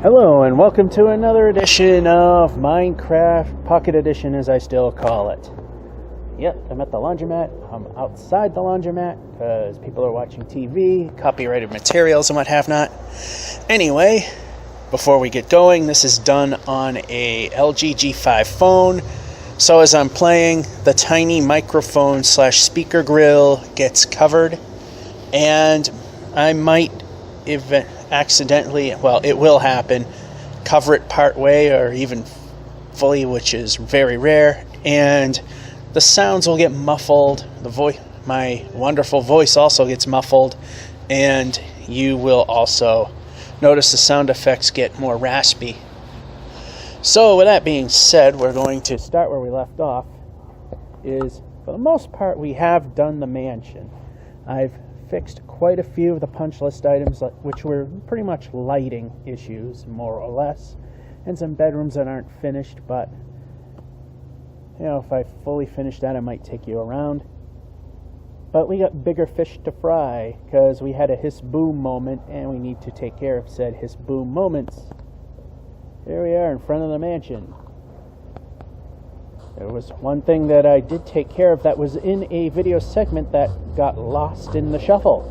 Hello and welcome to another edition of Minecraft Pocket Edition, as I still call it. Yep, I'm at the laundromat. I'm outside the laundromat because people are watching TV, copyrighted materials and what have not. Anyway, before we get going, this is done on a LG G5 phone. So as I'm playing, the tiny microphone / speaker grill gets covered, and I might accidentally, well, it will happen, cover it part way or even fully, which is very rare, and the sounds will get muffled. My wonderful voice also gets muffled, and you will also notice the sound effects get more raspy. So with that being said, we're going to start where we left off. For the most part, we have done the mansion. I've fixed quite a few of the punch list items, which were pretty much lighting issues, more or less, and some bedrooms that aren't finished, but if I fully finish that, I might take you around. But we got bigger fish to fry, because we had a hiss boom moment, and we need to take care of said hiss boom moments. Here we are in front of the mansion. There was one thing that I did take care of that was in a video segment that got lost in the shuffle.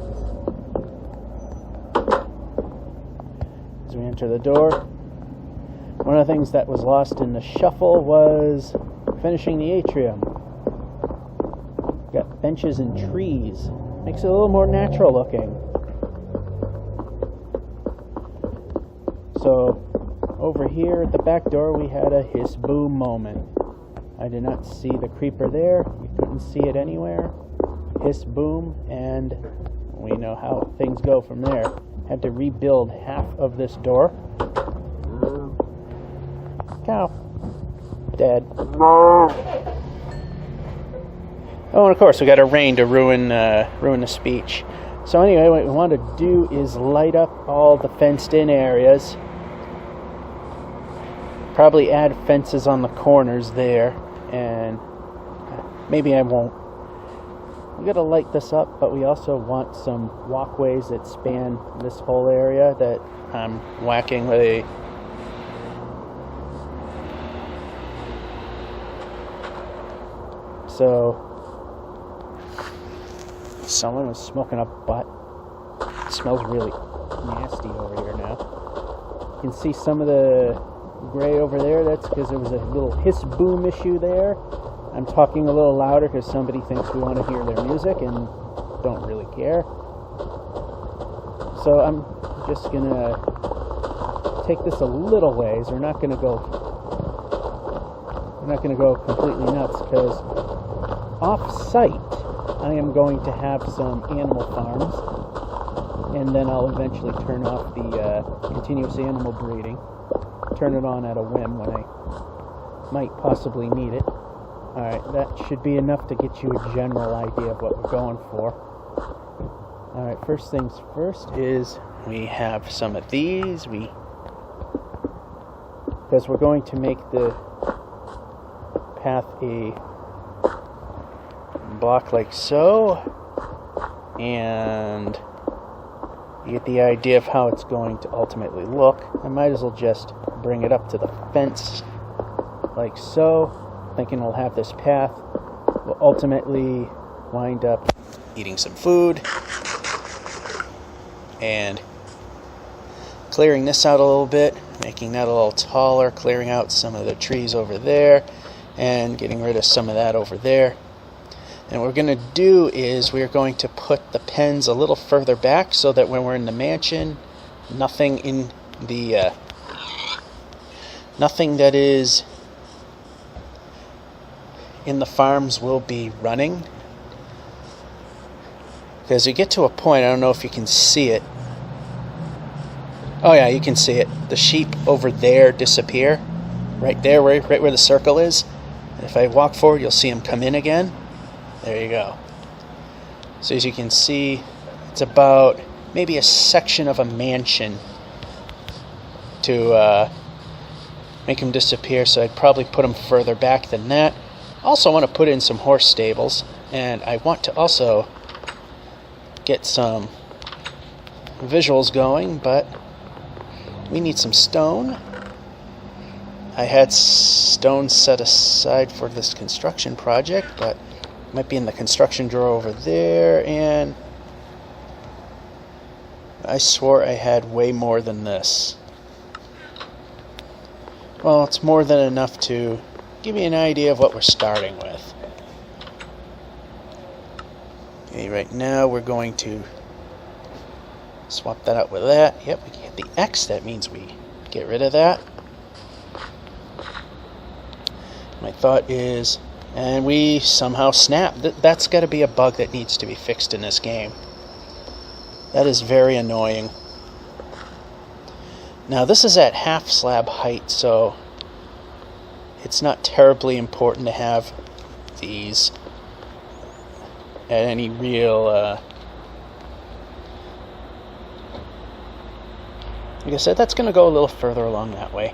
As we enter the door, one of the things that was lost in the shuffle was finishing the atrium. Got benches and trees. Makes it a little more natural looking. So, over here at the back door, we had a hiss boom moment. I did not see the creeper there. You couldn't see it anywhere. Hiss boom, and we know how things go from there. Had to rebuild half of this door. Cow. Dead. Oh, and of course we got a rain to ruin the speech. So anyway, what we want to do is light up all the fenced-in areas. Probably add fences on the corners there, and maybe I won't. We gotta light this up, but we also want some walkways that span this whole area that I'm whacking with a someone was smoking a butt. It smells really nasty over here now. You can see some of the gray over there. That's because there was a little hiss boom issue there. I'm talking a little louder because somebody thinks we want to hear their music and don't really care. So I'm just gonna take this a little ways. We're not gonna go completely nuts, because off-site I am going to have some animal farms, and then I'll eventually turn off the continuous animal breeding. Turn it on at a whim when I might possibly need it. Alright, that should be enough to get you a general idea of what we're going for. Alright, first things first is we have some of these. Because we're going to make the path a block like so, and you get the idea of how it's going to ultimately look. I might as well just bring it up to the fence like so, thinking we'll have this path. We'll ultimately wind up eating some food and clearing this out a little bit, making that a little taller, clearing out some of the trees over there and getting rid of some of that over there. And what we're going to do is we're going to put the pens a little further back so that when we're in the mansion, nothing that is in the farms will be running. Because you get to a point, I don't know if you can see it. Oh yeah, you can see it. The sheep over there disappear. Right there, right where the circle is. If I walk forward, you'll see them come in again. There you go. So as you can see, it's about maybe a section of a mansion to make them disappear, so I'd probably put them further back than that. Also want to put in some horse stables, and I want to also get some visuals going, but we need some stone. I had stone set aside for this construction project, but it might be in the construction drawer over there, and I swore I had way more than this. Well, it's more than enough to give you an idea of what we're starting with. Okay, right now we're going to swap that out with that. Yep, we hit the X, that means we get rid of that. My thought is, and we somehow snap. That's got to be a bug that needs to be fixed in this game. That is very annoying. Now this is at half slab height, so it's not terribly important to have these at any real, like I said, that's going to go a little further along that way.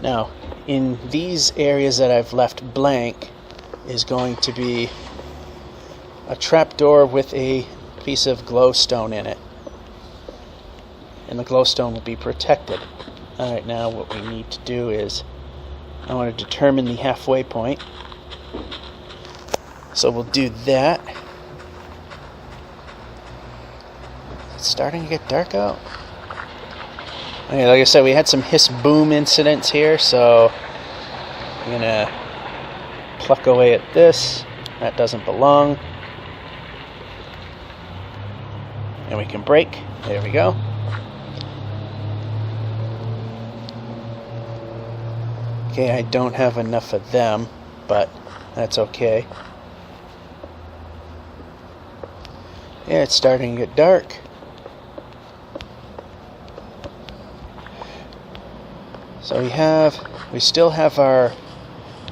Now, in these areas that I've left blank is going to be a trapdoor with a piece of glowstone in it. And the glowstone will be protected. Alright, now what we need to do is, I want to determine the halfway point. So we'll do that. It's starting to get dark out. Okay, like I said, we had some hiss boom incidents here, so I'm gonna pluck away at this. That doesn't belong. And we can break. There we go. Okay, I don't have enough of them, but that's okay. Yeah, it's starting to get dark. So we still have our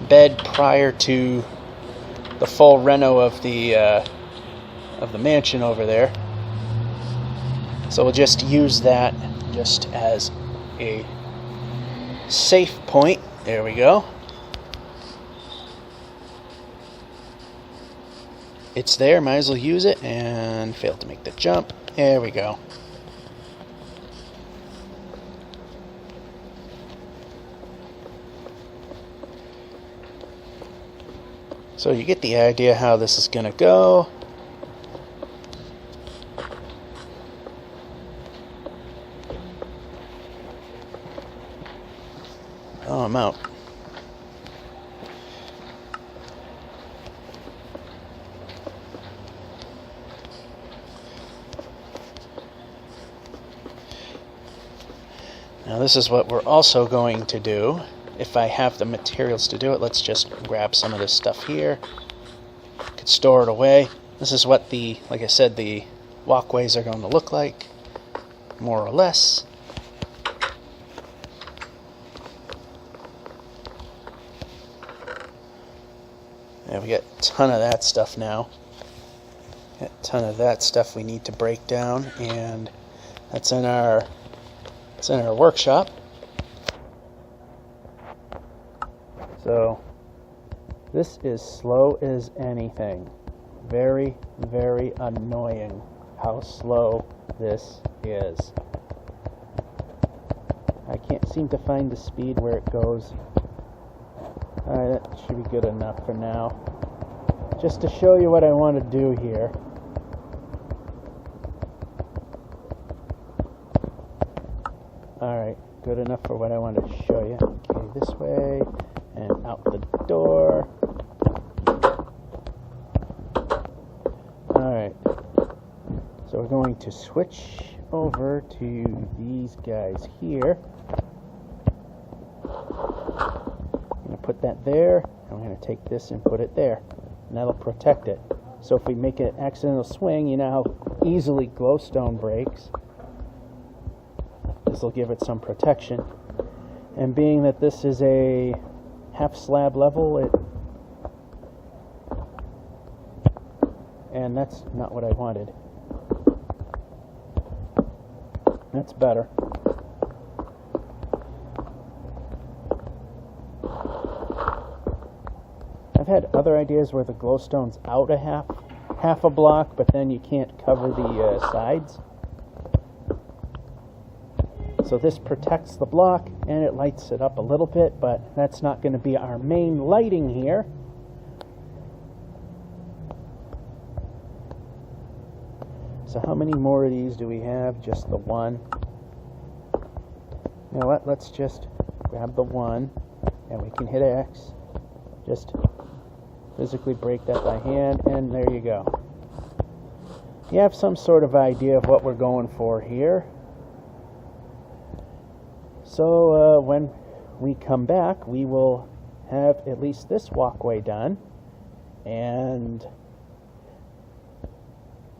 bed prior to the full reno of the mansion over there. So we'll just use that just as a safe point. There we go. It's there, might as well use it, and failed to make the jump. There we go. So you get the idea how this is going to go. Oh, I'm out. Now this is what we're also going to do. If I have the materials to do it, let's just grab some of this stuff here. Could store it away. This is what like I said, the walkways are going to look like, more or less. Yeah, we got a ton of that stuff now. Got a ton of that stuff we need to break down, and that's in our workshop. So this is slow as anything. Very, very annoying how slow this is. I can't seem to find the speed where it goes. Alright, that should be good enough for now. Just to show you what I want to do here. Alright, good enough for what I wanted to show you. Okay, this way, and out the door. Alright, so we're going to switch over to these guys here. I'm going to put that there, and I'm going to take this and put it there, and that'll protect it. So if we make an accidental swing, you know how easily glowstone breaks. This will give it some protection. And being that this is a half slab level, and that's not what I wanted. That's better. I've had other ideas where the glowstone's out a half a block, but then you can't cover the sides. So this protects the block and it lights it up a little bit, but that's not going to be our main lighting here. So how many more of these do we have? Just the one. You know what? Let's just grab the one and we can hit X. Just physically break that by hand, and there you go. You have some sort of idea of what we're going for here. So when we come back, we will have at least this walkway done, and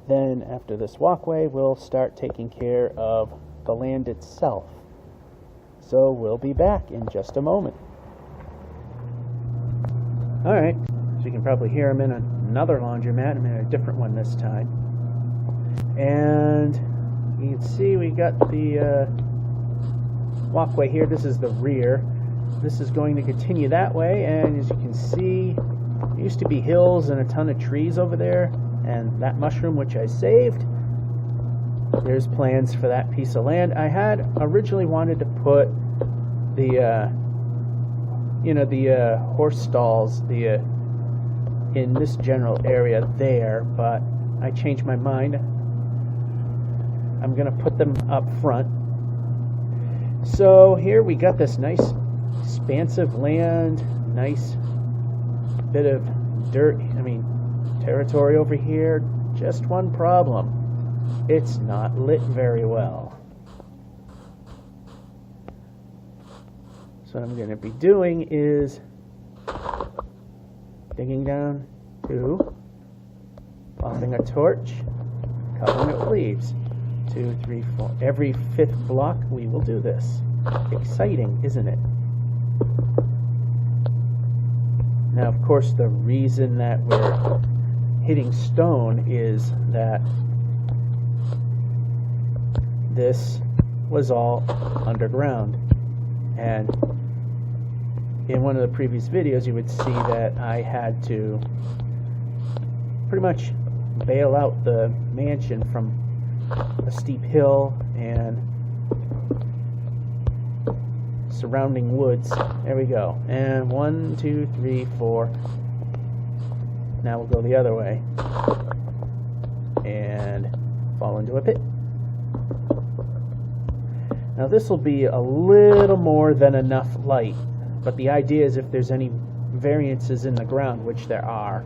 then after this walkway, we'll start taking care of the land itself. So we'll be back in just a moment. Alright, so you can probably hear I'm in another laundromat. I'm in a different one this time. And you can see we got the walkway here. This is the rear. This is going to continue that way, and as you can see, there used to be hills and a ton of trees over there, and that mushroom which I saved, there's plans for that piece of land. I had originally wanted to put the horse stalls in this general area there, but I changed my mind. I'm gonna put them up front. So here we got this nice expansive land, nice bit of territory over here. Just one problem: it's not lit very well. So what I'm going to be doing is digging down to popping a torch, covering it with leaves. 2, 3, 4. Every 5th block we will do this. Exciting, isn't it? Now, of course, the reason that we're hitting stone is that this was all underground. And in one of the previous videos, you would see that I had to pretty much bail out the mansion from a steep hill and surrounding woods. There we go. And 1, 2, 3, 4. Now we'll go the other way and fall into a pit. Now this will be a little more than enough light, but the idea is if there's any variances in the ground, which there are,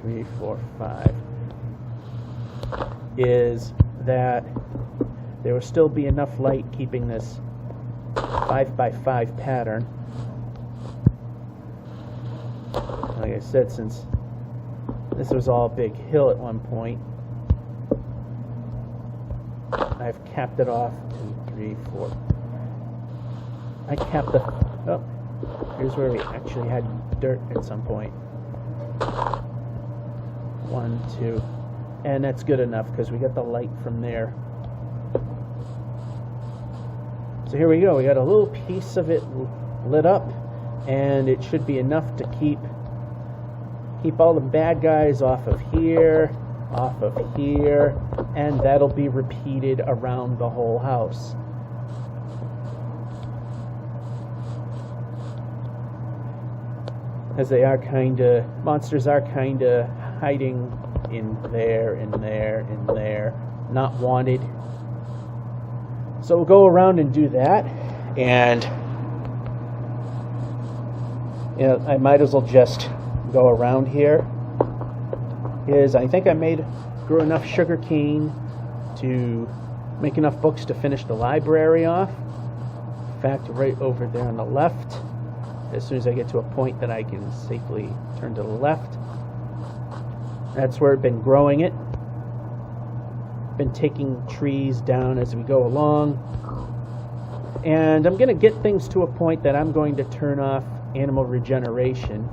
3, 4, 5, is that there will still be enough light keeping this 5x5 pattern. Like I said, since this was all a big hill at one point, I've capped it off. 2, 3, 4. I capped the... Oh, here's where we actually had dirt at some point. 1, 2, and that's good enough because we got the light from there. So here we go. We got a little piece of it lit up, and it should be enough to keep all the bad guys off of here, and that'll be repeated around the whole house. As they are monsters are kinda hiding in there, not wanted. So we'll go around and do that, and I might as well just go around here. I think I grew enough sugar cane to make enough books to finish the library off. In fact, right over there on the left, as soon as I get to a point that I can safely turn to the left, that's where I've been growing it. Been taking trees down as we go along, and I'm going to get things to a point that I'm going to turn off animal regeneration,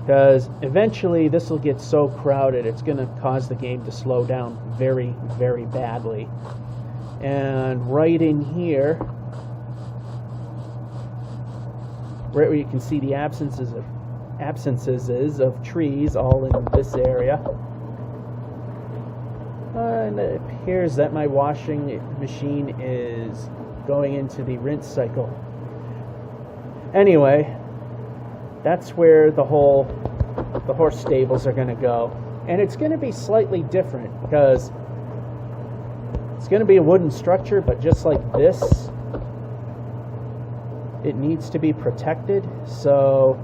because eventually this will get so crowded it's going to cause the game to slow down very, very badly. And right in here, right where you can see the absences of trees all in this area, And it appears that my washing machine is going into the rinse cycle. Anyway, that's where the horse stables are going to go. And it's going to be slightly different because it's going to be a wooden structure, but just like this, it needs to be protected. So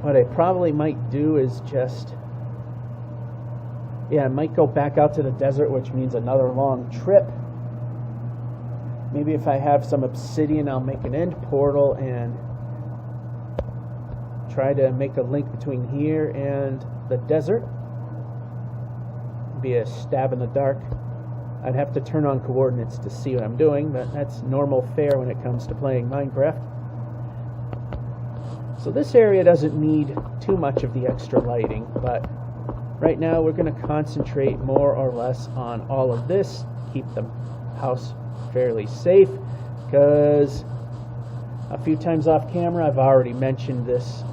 what I probably might do is I might go back out to the desert, which means another long trip. Maybe if I have some obsidian, I'll make an end portal and try to make a link between here and the desert. Be a stab in the dark. I'd have to turn on coordinates to see what I'm doing, but that's normal fare when it comes to playing Minecraft. So this area doesn't need too much of the extra lighting, but right now we're going to concentrate more or less on all of this, keep the house fairly safe, because a few times off camera I've already mentioned this,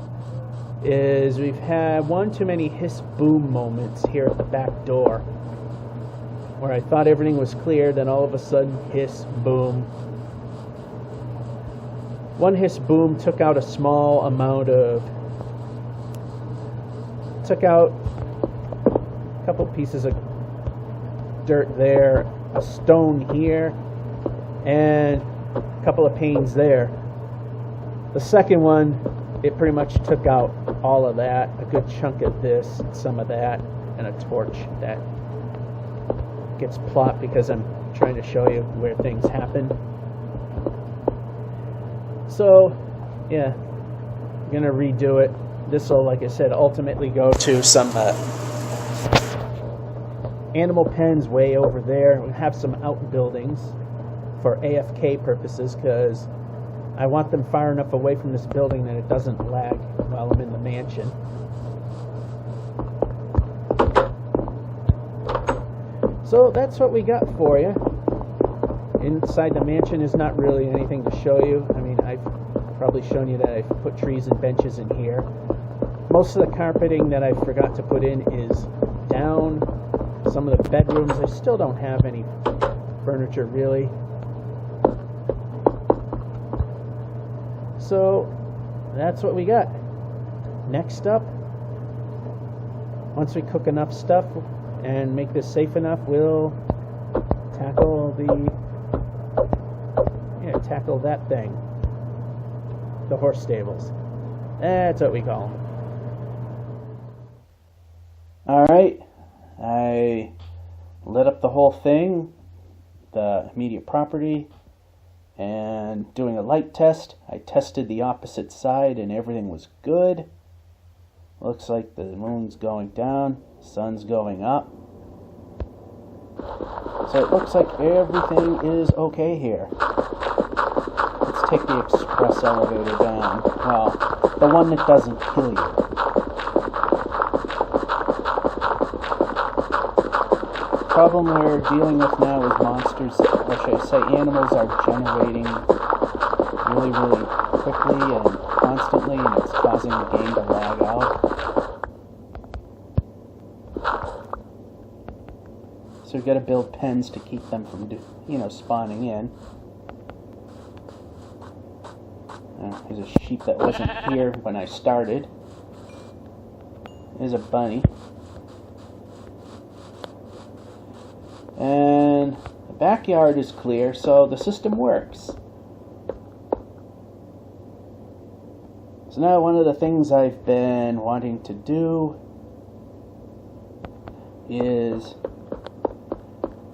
is we've had one too many hiss boom moments here at the back door, where I thought everything was clear, then all of a sudden hiss boom. One hiss boom took out a small amount of, took out a couple pieces of dirt there, a stone here, and a couple of panes there. The second one, it pretty much took out all of that, a good chunk of this, some of that, and a torch that gets plopped because I'm trying to show you where things happen. So, yeah, I'm going to redo it. This will, like I said, ultimately go to some animal pens way over there. We'll have some outbuildings for AFK purposes, because I want them far enough away from this building that it doesn't lag while I'm in the mansion. So that's what we got for you. Inside the mansion is not really anything to show you. I mean, I've probably shown you that I've put trees and benches in here. Most of the carpeting that I forgot to put in is down. Some of the bedrooms, I still don't have any furniture really. So that's what we got. Next up, once we cook enough stuff and make this safe enough, we'll tackle tackle that thing, the horse stables. That's what we call them. Alright, I lit up the whole thing, the immediate property, and doing a light test. I tested the opposite side and everything was good. Looks like the moon's going down, sun's going up. So it looks like everything is okay here. Let's take the express elevator down. Well, the one that doesn't kill you. The problem we're dealing with now is monsters, or should I say animals, are generating really, really quickly and constantly, and it's causing the game to lag out. So we've got to build pens to keep them from, spawning in. Here's a sheep that wasn't here when I started. There's a bunny. And the backyard is clear, so the system works. So now one of the things I've been wanting to do is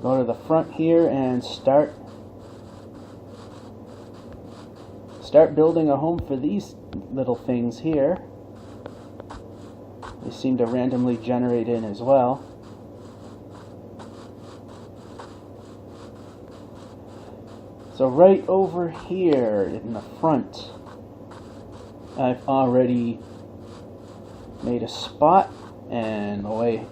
go to the front here and start building a home for these little things here. They seem to randomly generate in as well. So right over here in the front, I've already made a spot, and the way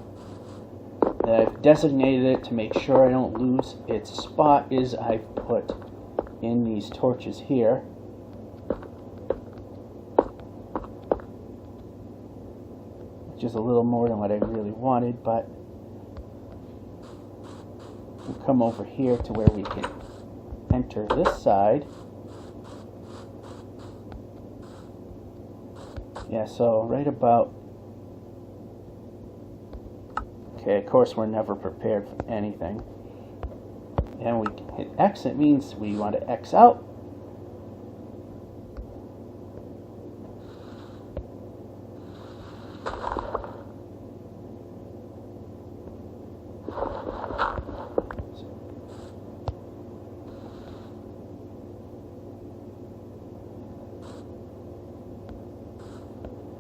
that I've designated it to make sure I don't lose its spot is I've put in these torches here. Which is a little more than what I really wanted, but we'll come over here to where we can enter this side. Yeah, so right about... Okay, of course we're never prepared for anything. And we hit X, it means we want to X out.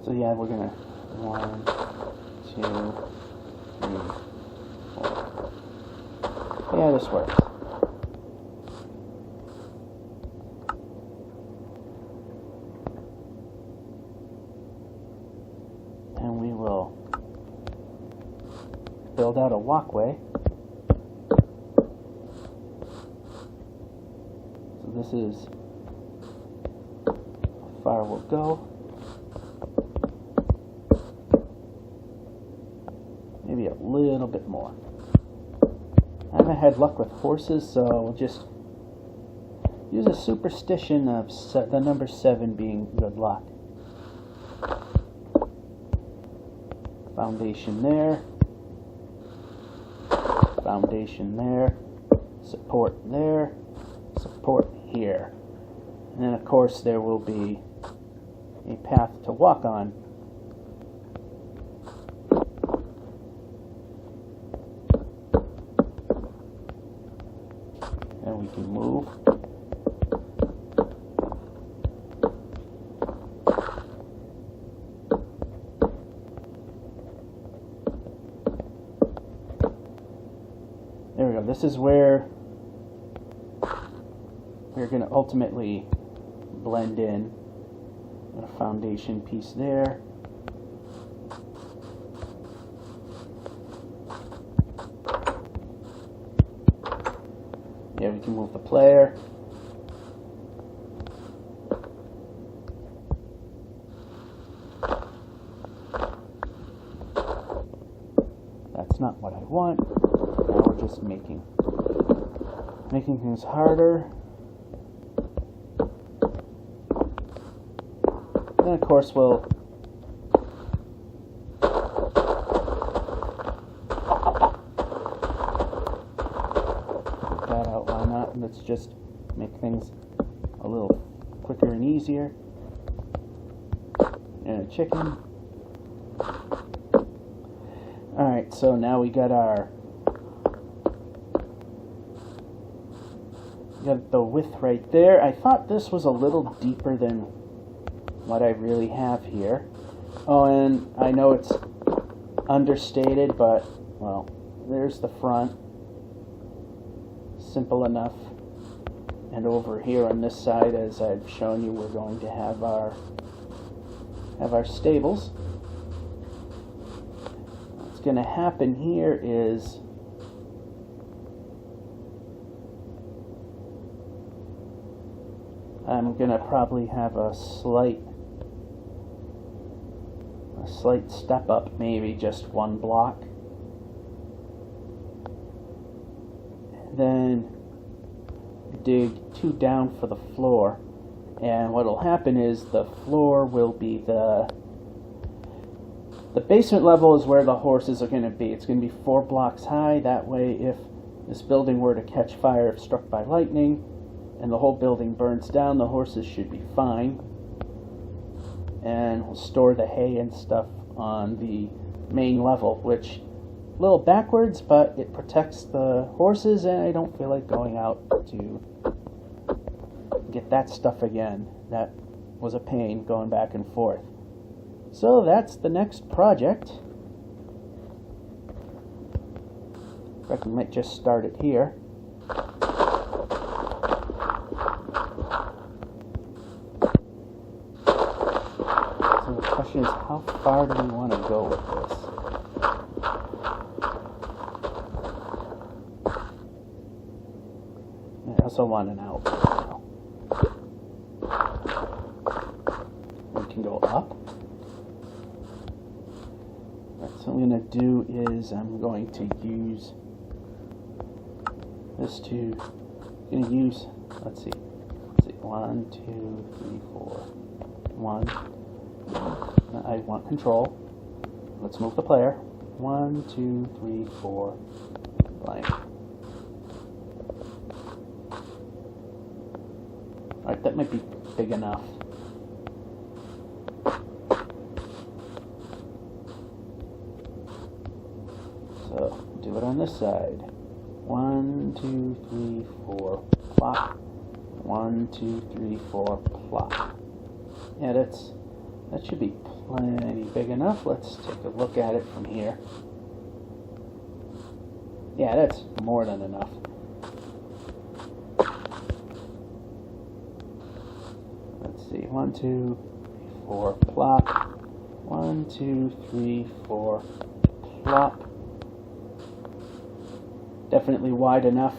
So yeah, we're gonna 1, 2, 3, 4. Yeah, this works. And we will build out a walkway. So this is how far we'll go. Maybe a little bit more. I haven't had luck with horses, so we'll just use a superstition of the number 7 being good luck. Foundation there. Foundation there. Support there. Support here. And then of course there will be a path to walk on. And we can move. There we go. This is where we're going to ultimately blend in. A foundation piece there. Yeah, we can move the player. That's not what I want. Now we're just making things harder. And of course we'll let's just make things a little quicker and easier. And a chicken. Alright, so now we got the width right there. I thought this was a little deeper than what I really have here. Oh, and I know it's understated, but, well, there's the front. Simple enough. And over here on this side, as I've shown you, we're going to have our stables. What's going to happen here is I'm going to probably have a slight step up, maybe just one block. Then dig 2 down for the floor, and what will happen is the floor will be the basement level is where the horses are going to be. It's going to be 4 blocks high. That way, if this building were to catch fire if struck by lightning and the whole building burns down, the horses should be fine. And we'll store the hay and stuff on the main level, which a little backwards, but it protects the horses, and I don't feel like going out to get that stuff again. That was a pain going back and forth. So that's the next project. In fact, we might just start it here. So the question is, how far do we want to go with this? I also want an out. We can go up. Right, so what I'm going to do is I'm going to use this to, I'm gonna use, let's see, 1, 2, 3, 4, 1, I want control, let's move the player, 1, 2, 3, 4, blank. Alright, that might be big enough. So, do it on this side. 1, 2, 3, 4, plop. 1, 2, 3, 4, plop. Yeah, that should be plenty big enough. Let's take a look at it from here. Yeah, that's more than enough. Let's see, 1, 2, 3, 4, plop. 1, 2, 3, 4, plop. Definitely wide enough.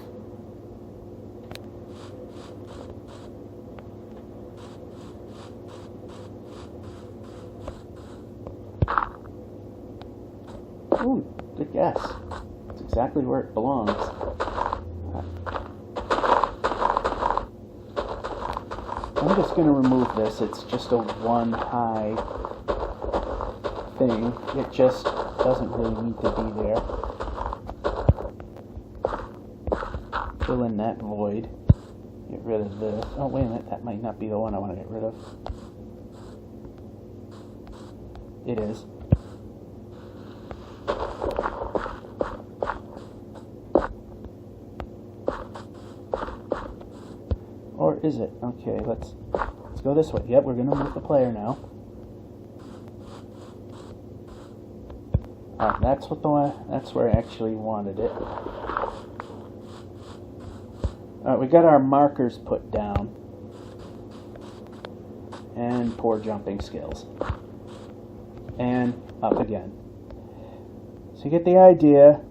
Ooh, good guess. It's exactly where it belongs. I'm just going to remove this. It's just a one high thing. It just doesn't really need to be there. Fill in that void. Get rid of this. Oh, wait a minute. That might not be the one I want to get rid of. It is. Or is it? Okay, let's go this way. Yep, we're going to move the player now. That's where I actually wanted it. Alright, we got our markers put down. And poor jumping skills. And up again. So you get the idea.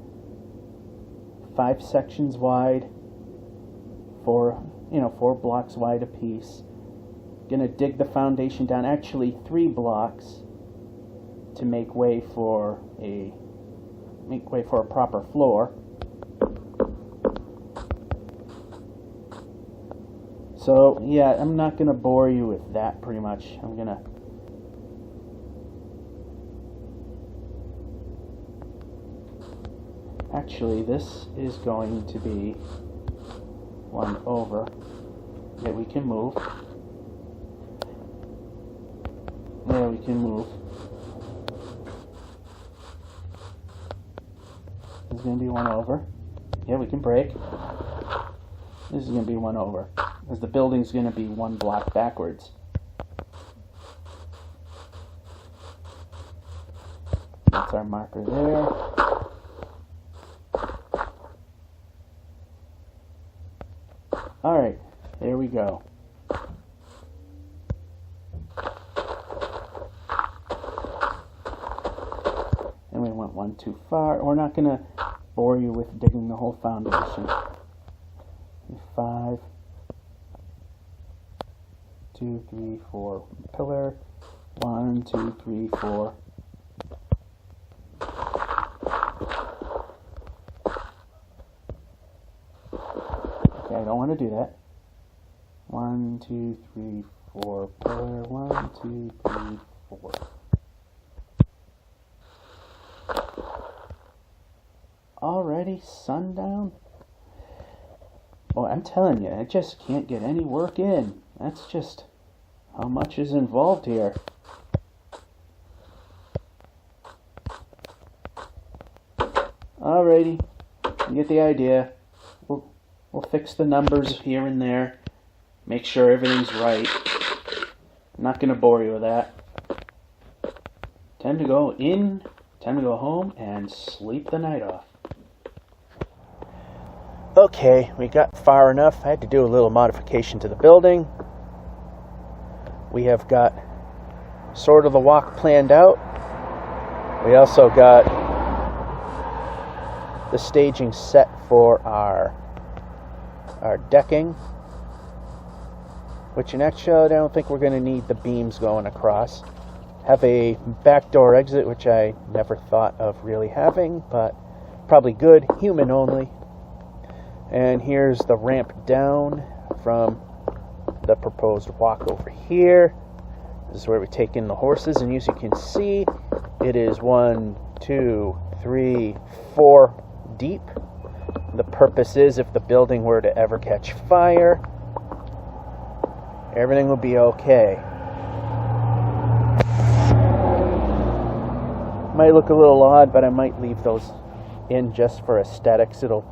5 sections wide. 4 blocks wide a piece. Gonna dig the foundation down. Actually 3 blocks to make way for a proper floor. So yeah, I'm not gonna bore you with that pretty much. I'm gonna actually this is going to be one over that we can move. There we can move. This is going to be one over. Yeah, we can break. This is going to be one over. Because the building's going to be 1 block backwards. That's our marker there. Alright, there we go. And we went one too far. We're not going to bore you with digging the whole foundation. 5, 2, 3, 4 pillar. 1, 2, 3, 4. Okay, I don't want to do that. 1, 2, 3, 4 pillar. 1, 2, 3, 4. Already sundown? Well, I'm telling you, I just can't get any work in. That's just how much is involved here. Alrighty, you get the idea. We'll fix the numbers here and there. Make sure everything's right. I'm not going to bore you with that. Time to go in, time to go home and sleep the night off. Okay, we got far enough. I had to do a little modification to the building. We have got sort of the walk planned out. We also got the staging set for our decking, which in actuality I don't think we're going to need the beams going across. Have a back door exit, which I never thought of really having, but probably good, human only. And here's the ramp down from the proposed walk over here. This is where we take in the horses, and as you can see, it is 1, 2, 3, 4 deep. The purpose is if the building were to ever catch fire, everything will be okay. Might look a little odd, but I might leave those in just for aesthetics. It'll,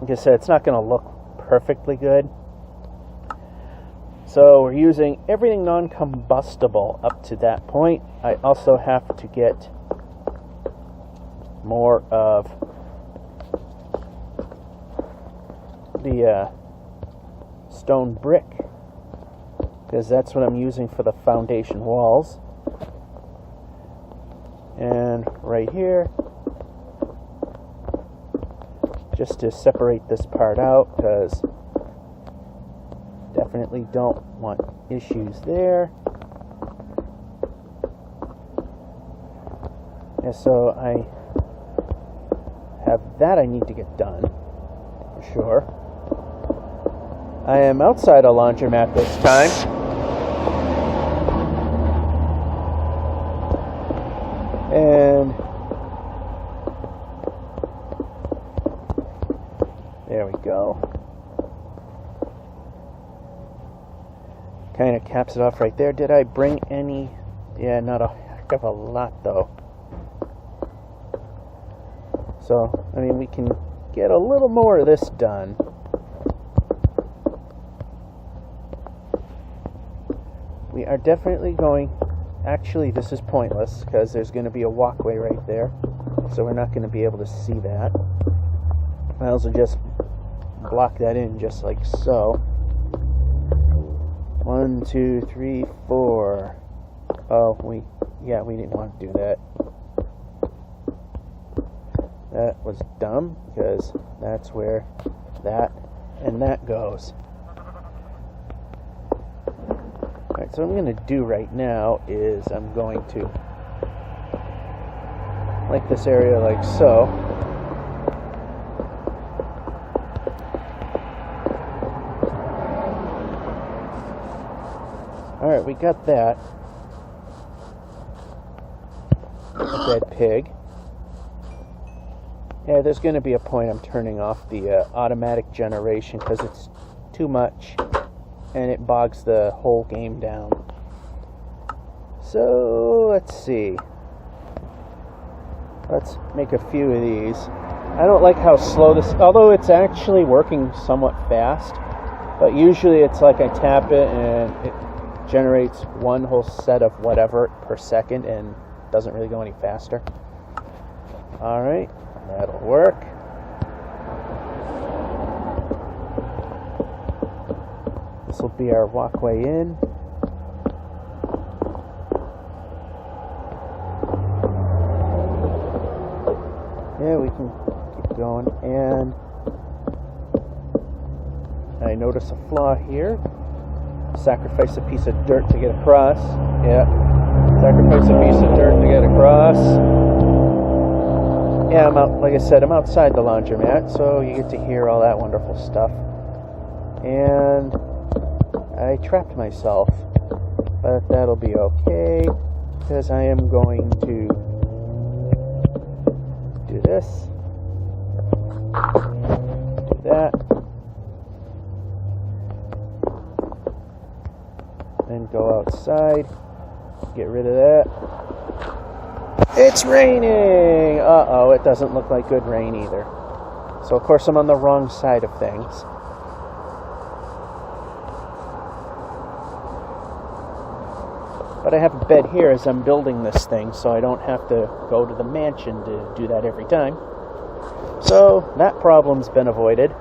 like I said, it's not going to look perfectly good. So we're using everything non-combustible up to that point. I also have to get more of the stone brick, because that's what I'm using for the foundation walls. And right here, just to separate this part out, because definitely don't want issues there. And so I have that I need to get done, for sure. I am outside a laundromat this time. And there we go. Kind of caps it off right there. Did I bring any? Yeah, not a heck of a lot though. So, I mean, we can get a little more of this done. We are definitely going... Actually, this is pointless because there's going to be a walkway right there, so we're not going to be able to see that. I also just block that in just like so. 1, 2, 3, 4. Oh, we didn't want to do that. That was dumb because that's where that and that goes. Alright, so what I'm going to do right now is I'm going to like this area like so. Alright, we got that. A dead pig. Yeah, there's going to be a point I'm turning off the automatic generation because it's too much and it bogs the whole game down. So, let's see. Let's make a few of these. I don't like how slow this, although it's actually working somewhat fast, but usually it's like I tap it and it generates one whole set of whatever per second and doesn't really go any faster. Alright, that'll work. This will be our walkway in. Yeah, we can keep going. And I notice a flaw here. Sacrifice a piece of dirt to get across. Yeah. Sacrifice a piece of dirt to get across. Yeah, I'm out, like I said, I'm outside the laundromat, so you get to hear all that wonderful stuff. And I trapped myself, but that'll be okay, because I am going to do this, do that, then go outside, get rid of that. It's raining! Uh-oh, it doesn't look like good rain either. So of course I'm on the wrong side of things. But I have a bed here as I'm building this thing, so I don't have to go to the mansion to do that every time. So that problem's been avoided.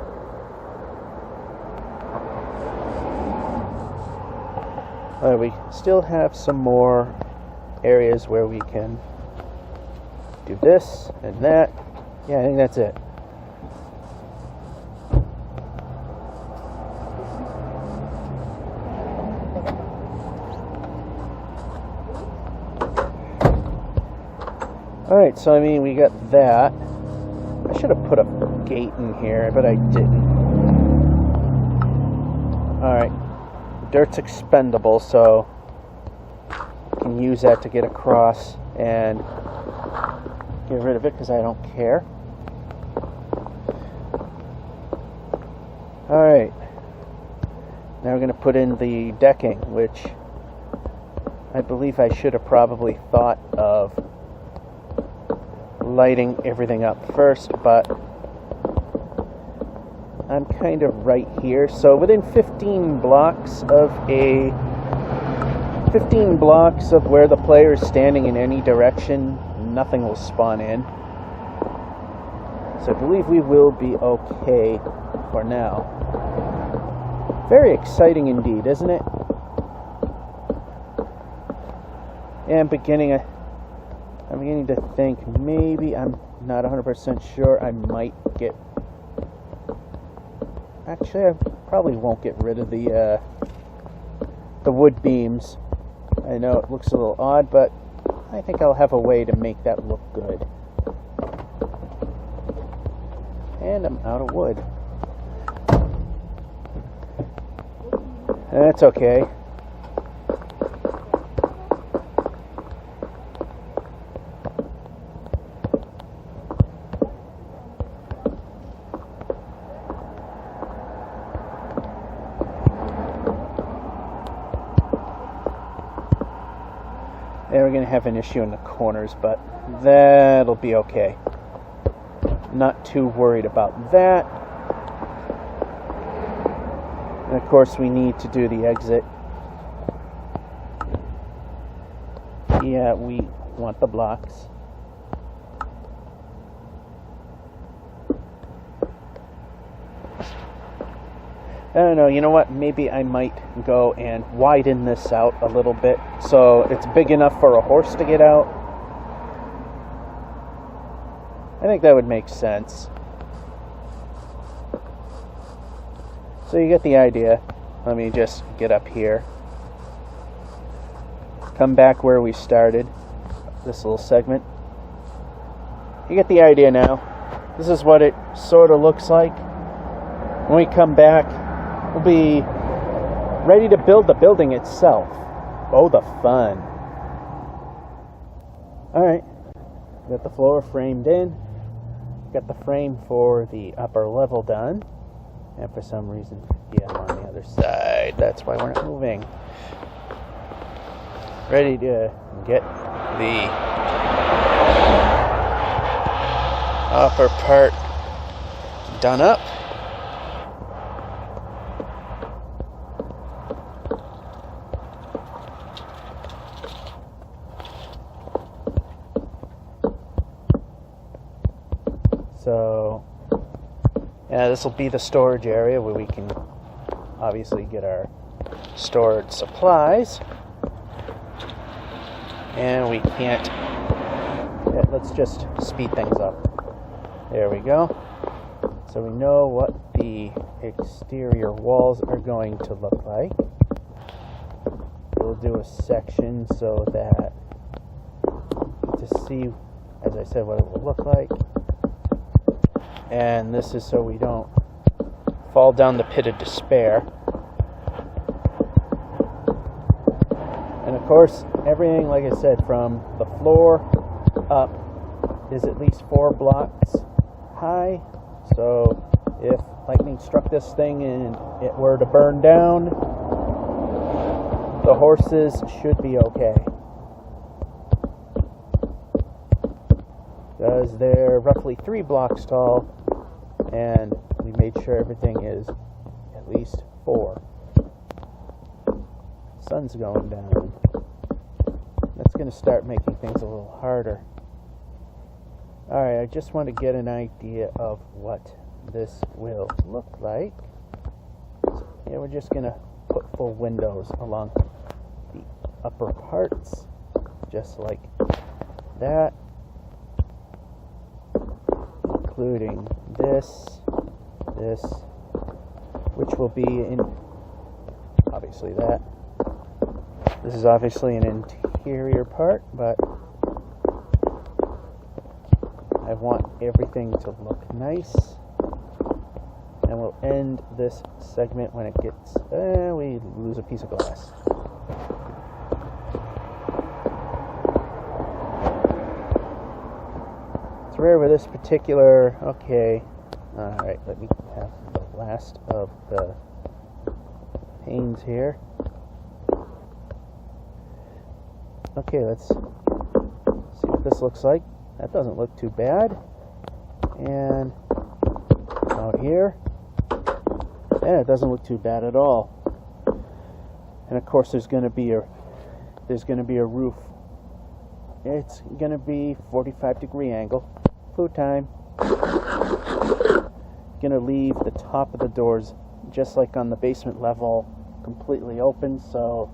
We still have some more areas where we can do this and that. Yeah, I think that's it. Alright, so I mean, we got that. I should have put a gate in here, but I didn't. Alright, dirt's expendable, so I can use that to get across and get rid of it because I don't care. Alright, now we're going to put in the decking, which I believe I should have probably thought of lighting everything up first, but I'm kind of right here, so within 15 blocks of where the player is standing in any direction, nothing will spawn in. So I believe we will be okay for now. Very exciting indeed, isn't it? And I'm beginning to think maybe, I'm not 100% sure, I might get... Actually, I probably won't get rid of the wood beams. I know it looks a little odd, but I think I'll have a way to make that look good. And I'm out of wood. That's okay. And we're going to have an issue in the corners, but that'll be okay. Not too worried about that. And of course we need to do the exit. Yeah, we want the blocks. I don't know, you know what, maybe I might go and widen this out a little bit so it's big enough for a horse to get out. I think that would make sense. So you get the idea. Let me just get up here. Come back where we started, this little segment. You get the idea now. This is what it sort of looks like. When we come back, we'll be ready to build the building itself. Oh, the fun. Alright, got the floor framed in. Got the frame for the upper level done. And for some reason, yeah, I'm on the other side. That's why we're not moving. Ready to get the upper part done up. So, yeah, this will be the storage area where we can obviously get our stored supplies. And we can't... Yeah, let's just speed things up. There we go. So we know what the exterior walls are going to look like. We'll do a section so that to see, as I said, what it will look like. And this is so we don't fall down the pit of despair. And of course, everything, like I said, from the floor up is at least 4 blocks high. So if lightning struck this thing and it were to burn down, the horses should be okay. Because they're roughly 3 blocks tall, and we made sure everything is at least 4. Sun's going down. That's going to start making things a little harder. Alright, I just want to get an idea of what this will look like. Yeah, we're just going to put full windows along the upper parts, just like that. Including this, which will be in, obviously that. This is obviously an interior part, but I want everything to look nice. and we'll end this segment when it gets, we lose a piece of glass. It's rare with this particular, okay, alright, let me have the last of the panes here. Okay, let's see what this looks like. That doesn't look too bad. And out here, yeah, it doesn't look too bad at all. And of course, there's going to be a roof. It's going to be 45-degree angle. Food time. Going to leave the top of the doors, just like on the basement level, completely open, so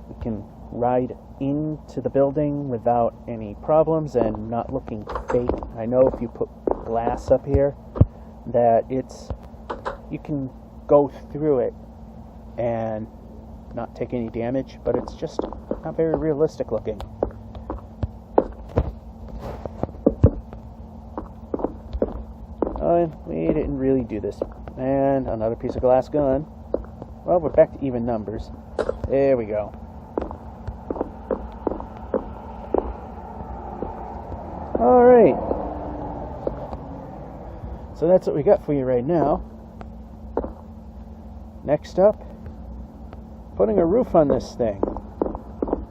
we can ride into the building without any problems and not looking fake. I know if you put glass up here that you can go through it and not take any damage, but it's just not very realistic looking. Oh, we didn't really do this. And another piece of glass gone. Well, we're back to even numbers. There we go. Alright. So that's what we got for you right now. Next up, putting a roof on this thing.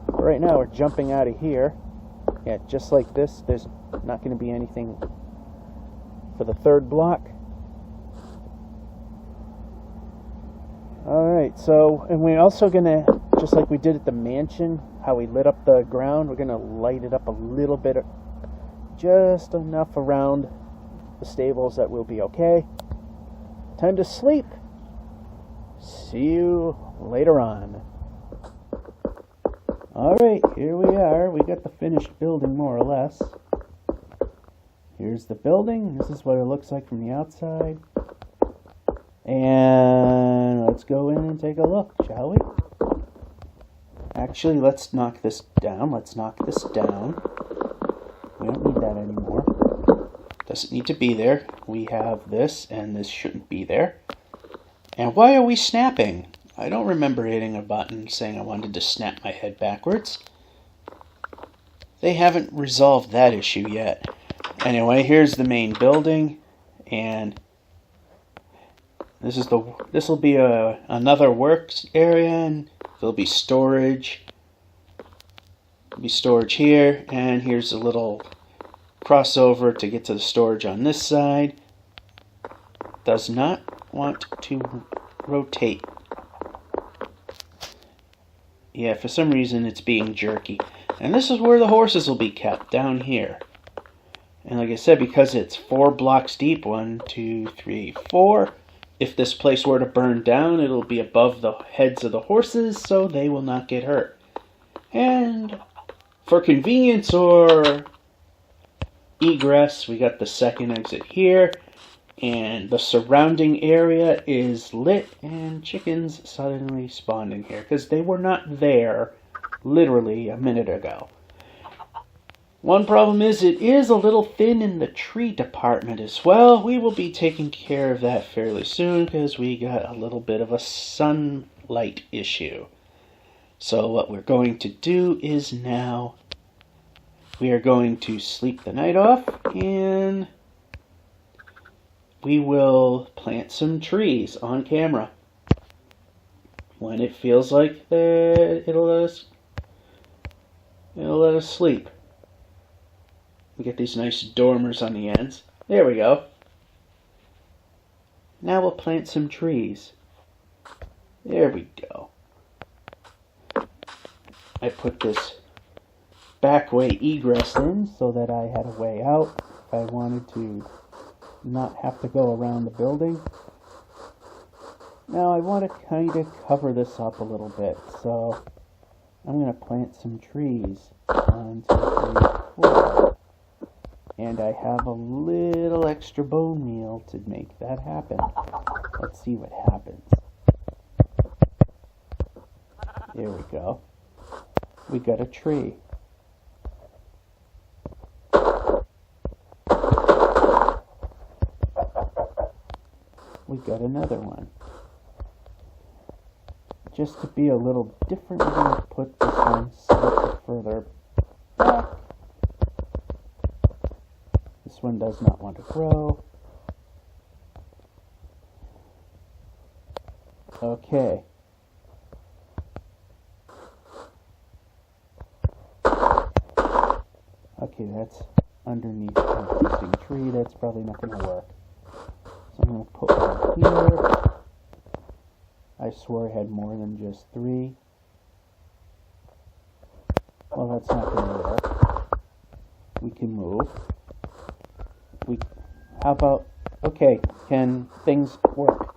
Right now we're jumping out of here. Yeah, just like this. There's not going to be anything for the third block. Alright, so, and we're also going to, just like we did at the mansion, how we lit up the ground, we're going to light it up a little bit, just enough around the stables that we'll be okay. Time to sleep. See you later on. Alright, here we are. We got the finished building more or less. Here's the building. This is what it looks like from the outside. And let's go in and take a look, shall we? Actually, let's knock this down. Let's knock this down. We don't need that anymore. Doesn't need to be there. We have this, and this shouldn't be there. And why are we snapping? I don't remember hitting a button saying I wanted to snap my head backwards. They haven't resolved that issue yet. Anyway, here's the main building, and this will be another works area, and there'll be storage. There'll be storage here, and here's a little crossover to get to the storage on this side. Does not want to rotate. Yeah, for some reason it's being jerky. And this is where the horses will be kept, down here. And like I said, because it's 4 blocks deep, 1, 2, 3, 4, if this place were to burn down, it'll be above the heads of the horses, so they will not get hurt. And for convenience or egress, we got the second exit here, and the surrounding area is lit, and chickens suddenly spawned in here, because they were not there literally a minute ago. One problem is it is a little thin in the tree department as well. We will be taking care of that fairly soon because we got a little bit of a sunlight issue. So what we're going to do is now we are going to sleep the night off, and we will plant some trees on camera. When it feels like that, it'll let us sleep. We get these nice dormers on the ends. There we go. Now we'll plant some trees. There we go. I put this back way egress in so that I had a way out if I wanted to not have to go around the building. Now I want to kind of cover this up a little bit, so I'm going to plant some trees. 1, 2, 3, 4. And I have a little extra bone meal to make that happen. Let's see what happens. There we go. We got a tree. we got another one. Just to be a little different, we're going to put this one slightly further back. This one does not want to grow. Okay. Okay, that's underneath an existing tree. That's probably not going to work. So I'm going to put one here. I swore I had more than just 3. Well, that's not going to work. We can move. How about, okay, can things work?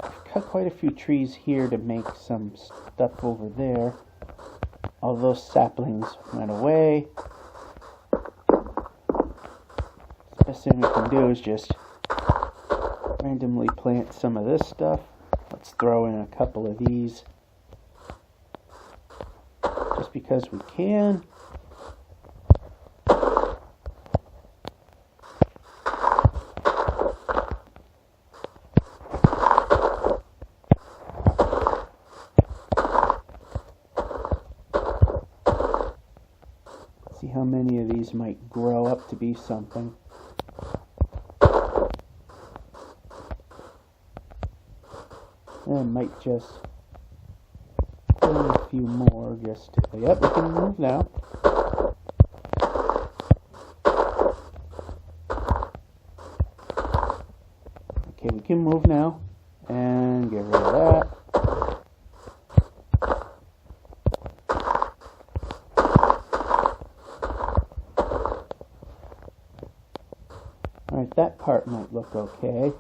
I've cut quite a few trees here to make some stuff over there. All those saplings went away. The best thing we can do is just randomly plant some of this stuff. Let's throw in a couple of these just because we can. See how many of these might grow up to be something. And might just put in a few more just to, yep, we can move now. Okay, we can move now and get rid of that. Alright, that part might look okay.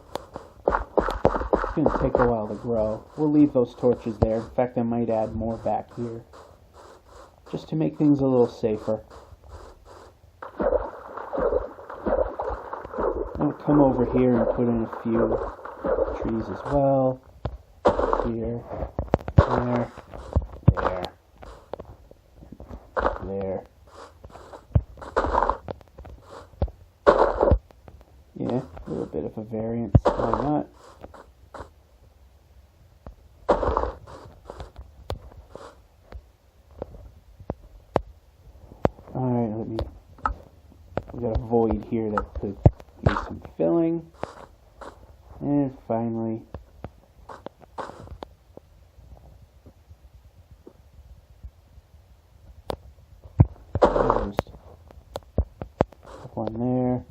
It's going to take a while to grow. We'll leave those torches there. In fact, I might add more back here, just to make things a little safer. I'll come over here and put in a few trees as well. Here, there, there. Yeah, a little bit of a variance. Why not? Alright, we got a void here that could use some filling. And finally, there's one there.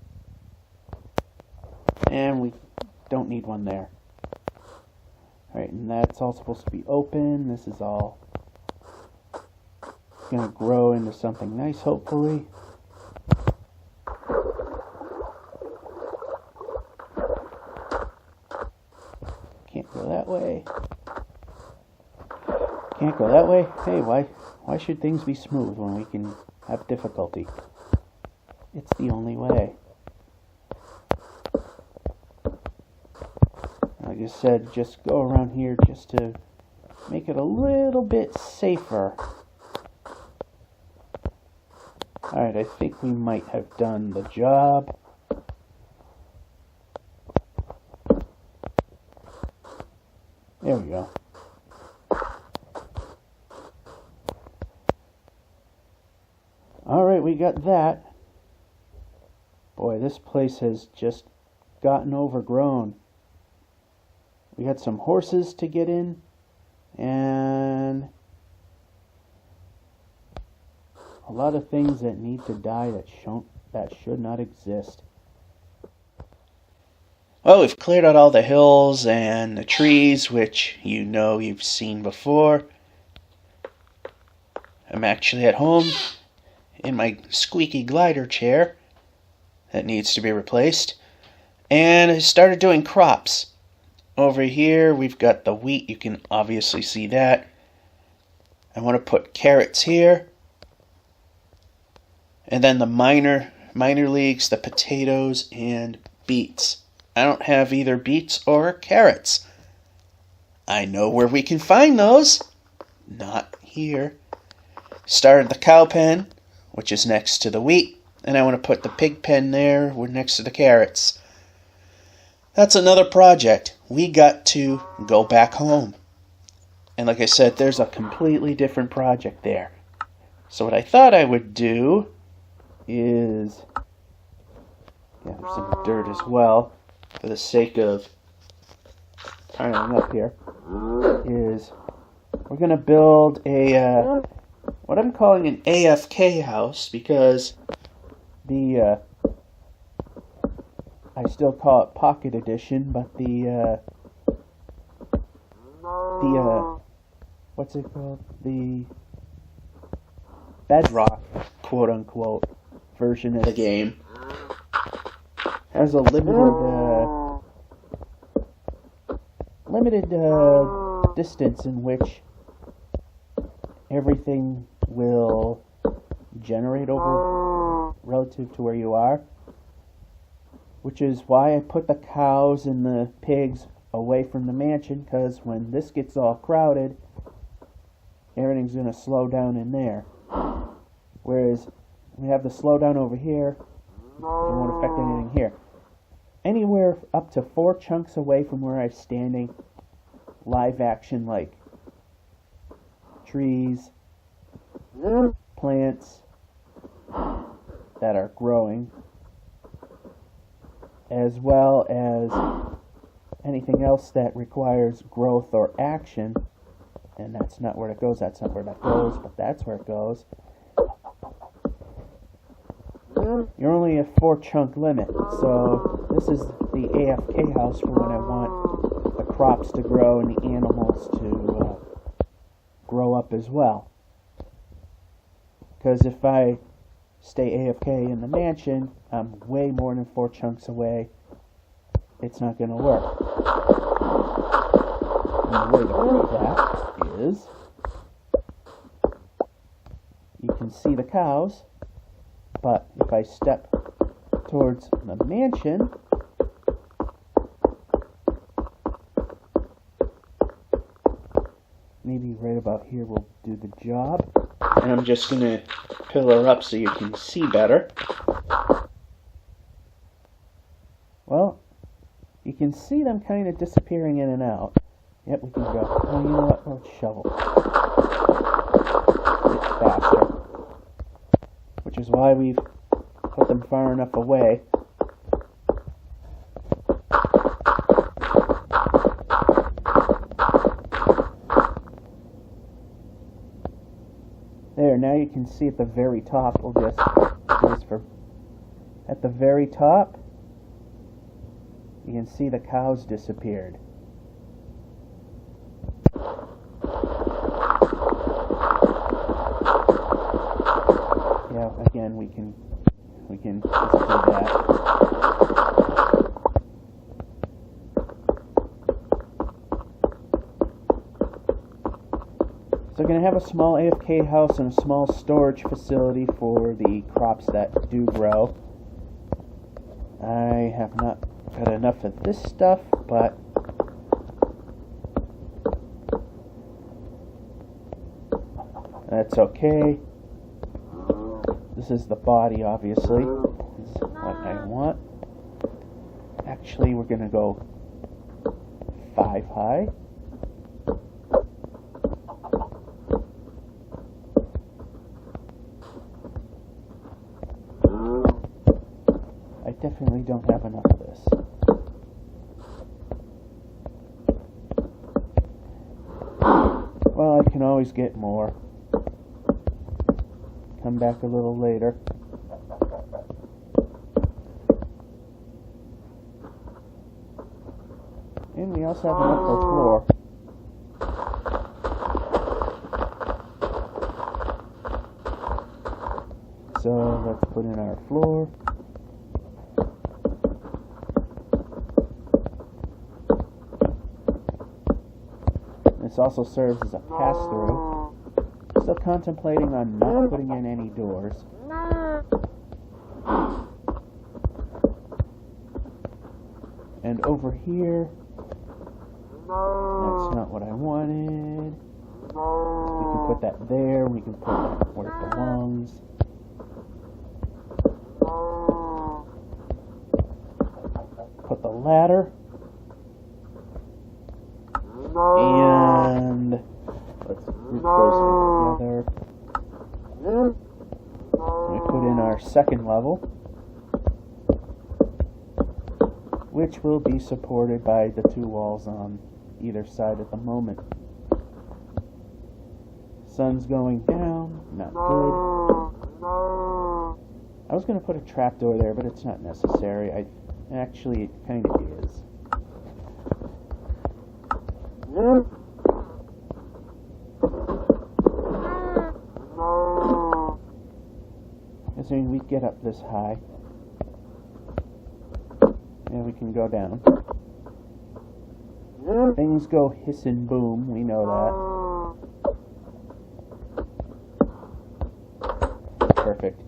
And we don't need one there. Alright, and that's all supposed to be open. This is all going to grow into something nice, hopefully. Can't go that way. Can't go that way. Hey, why should things be smooth when we can have difficulty? It's the only way. Like I said, just go around here just to make it a little bit safer. Alright, I think we might have done the job. There we go. Alright, we got that. Boy, this place has just gotten overgrown. We got some horses to get in, and a lot of things that need to die that should not exist. Well, we've cleared out all the hills and the trees, which you know you've seen before. I'm actually at home in my squeaky glider chair that needs to be replaced, and I started doing crops. Over here we've got the wheat. You can obviously see that. I want to put carrots here, and then the minor leagues, the potatoes and beets. I don't have either beets or carrots. I know where we can find those. Not here. Started the cow pen, which is next to the wheat, and I want to put the pig pen there. We're next to the carrots. That's another project. We got to go back home. And like I said, there's a completely different project there. So what I thought I would do is gather some dirt as well, for the sake of piling up here, is we're going to build a, what I'm calling an AFK house, because the, I still call it Pocket Edition, but the what's it called? The Bedrock, quote-unquote, version of the game has a limited distance in which everything will generate over relative to where you are, which is why I put the cows and the pigs away from the mansion, because when this gets all crowded, everything's going to slow down in there. Whereas we have the slowdown over here, it won't affect anything here. Anywhere up to 4 chunks away from where I'm standing, live action like trees, plants that are growing, as well as anything else that requires growth or action. And that's not where it goes, that's not where that goes, but that's where it goes. You're only a 4 chunk limit, so this is the AFK house for when I want the crops to grow and the animals to grow up as well. Because if I stay AFK in the mansion, I'm way more than 4 chunks away. It's not going to work. And the way to prove that is, you can see the cows, but if I step towards the mansion, maybe right about here will do the job. And I'm just going to pillar up so you can see better. Well, you can see them kind of disappearing in and out. Yep, we can go. Oh, you know what? Let's shovel. It's faster. Which is why we've put them far enough away. There, now you can see at the very top, we'll just do this for, at the very top, you can see the cows disappeared. Yeah, again, we can just do that. So we're going to have a small AFK house and a small storage facility for the crops that do grow. I have not got enough of this stuff, but that's okay. This is the body, obviously. This is what I want. Actually, we're going to go 5 high. I definitely don't have enough of this. Well, I can always get more. Come back a little later. And we also have enough for floor. So let's put in our floor. This also serves as a pass-through. Still contemplating on not putting in any doors. And over here, that's not what I wanted. We can put that there, we can put that where it belongs. Put the ladder And let's group those together. We put in our second level, which will be supported by the two walls on either side at the moment. Sun's going down, not good. I was going to put a trapdoor there, but it's not necessary. Actually, it kind of is. Assuming we get up this high, and we can go down. Things go hiss and boom, we know that. Perfect.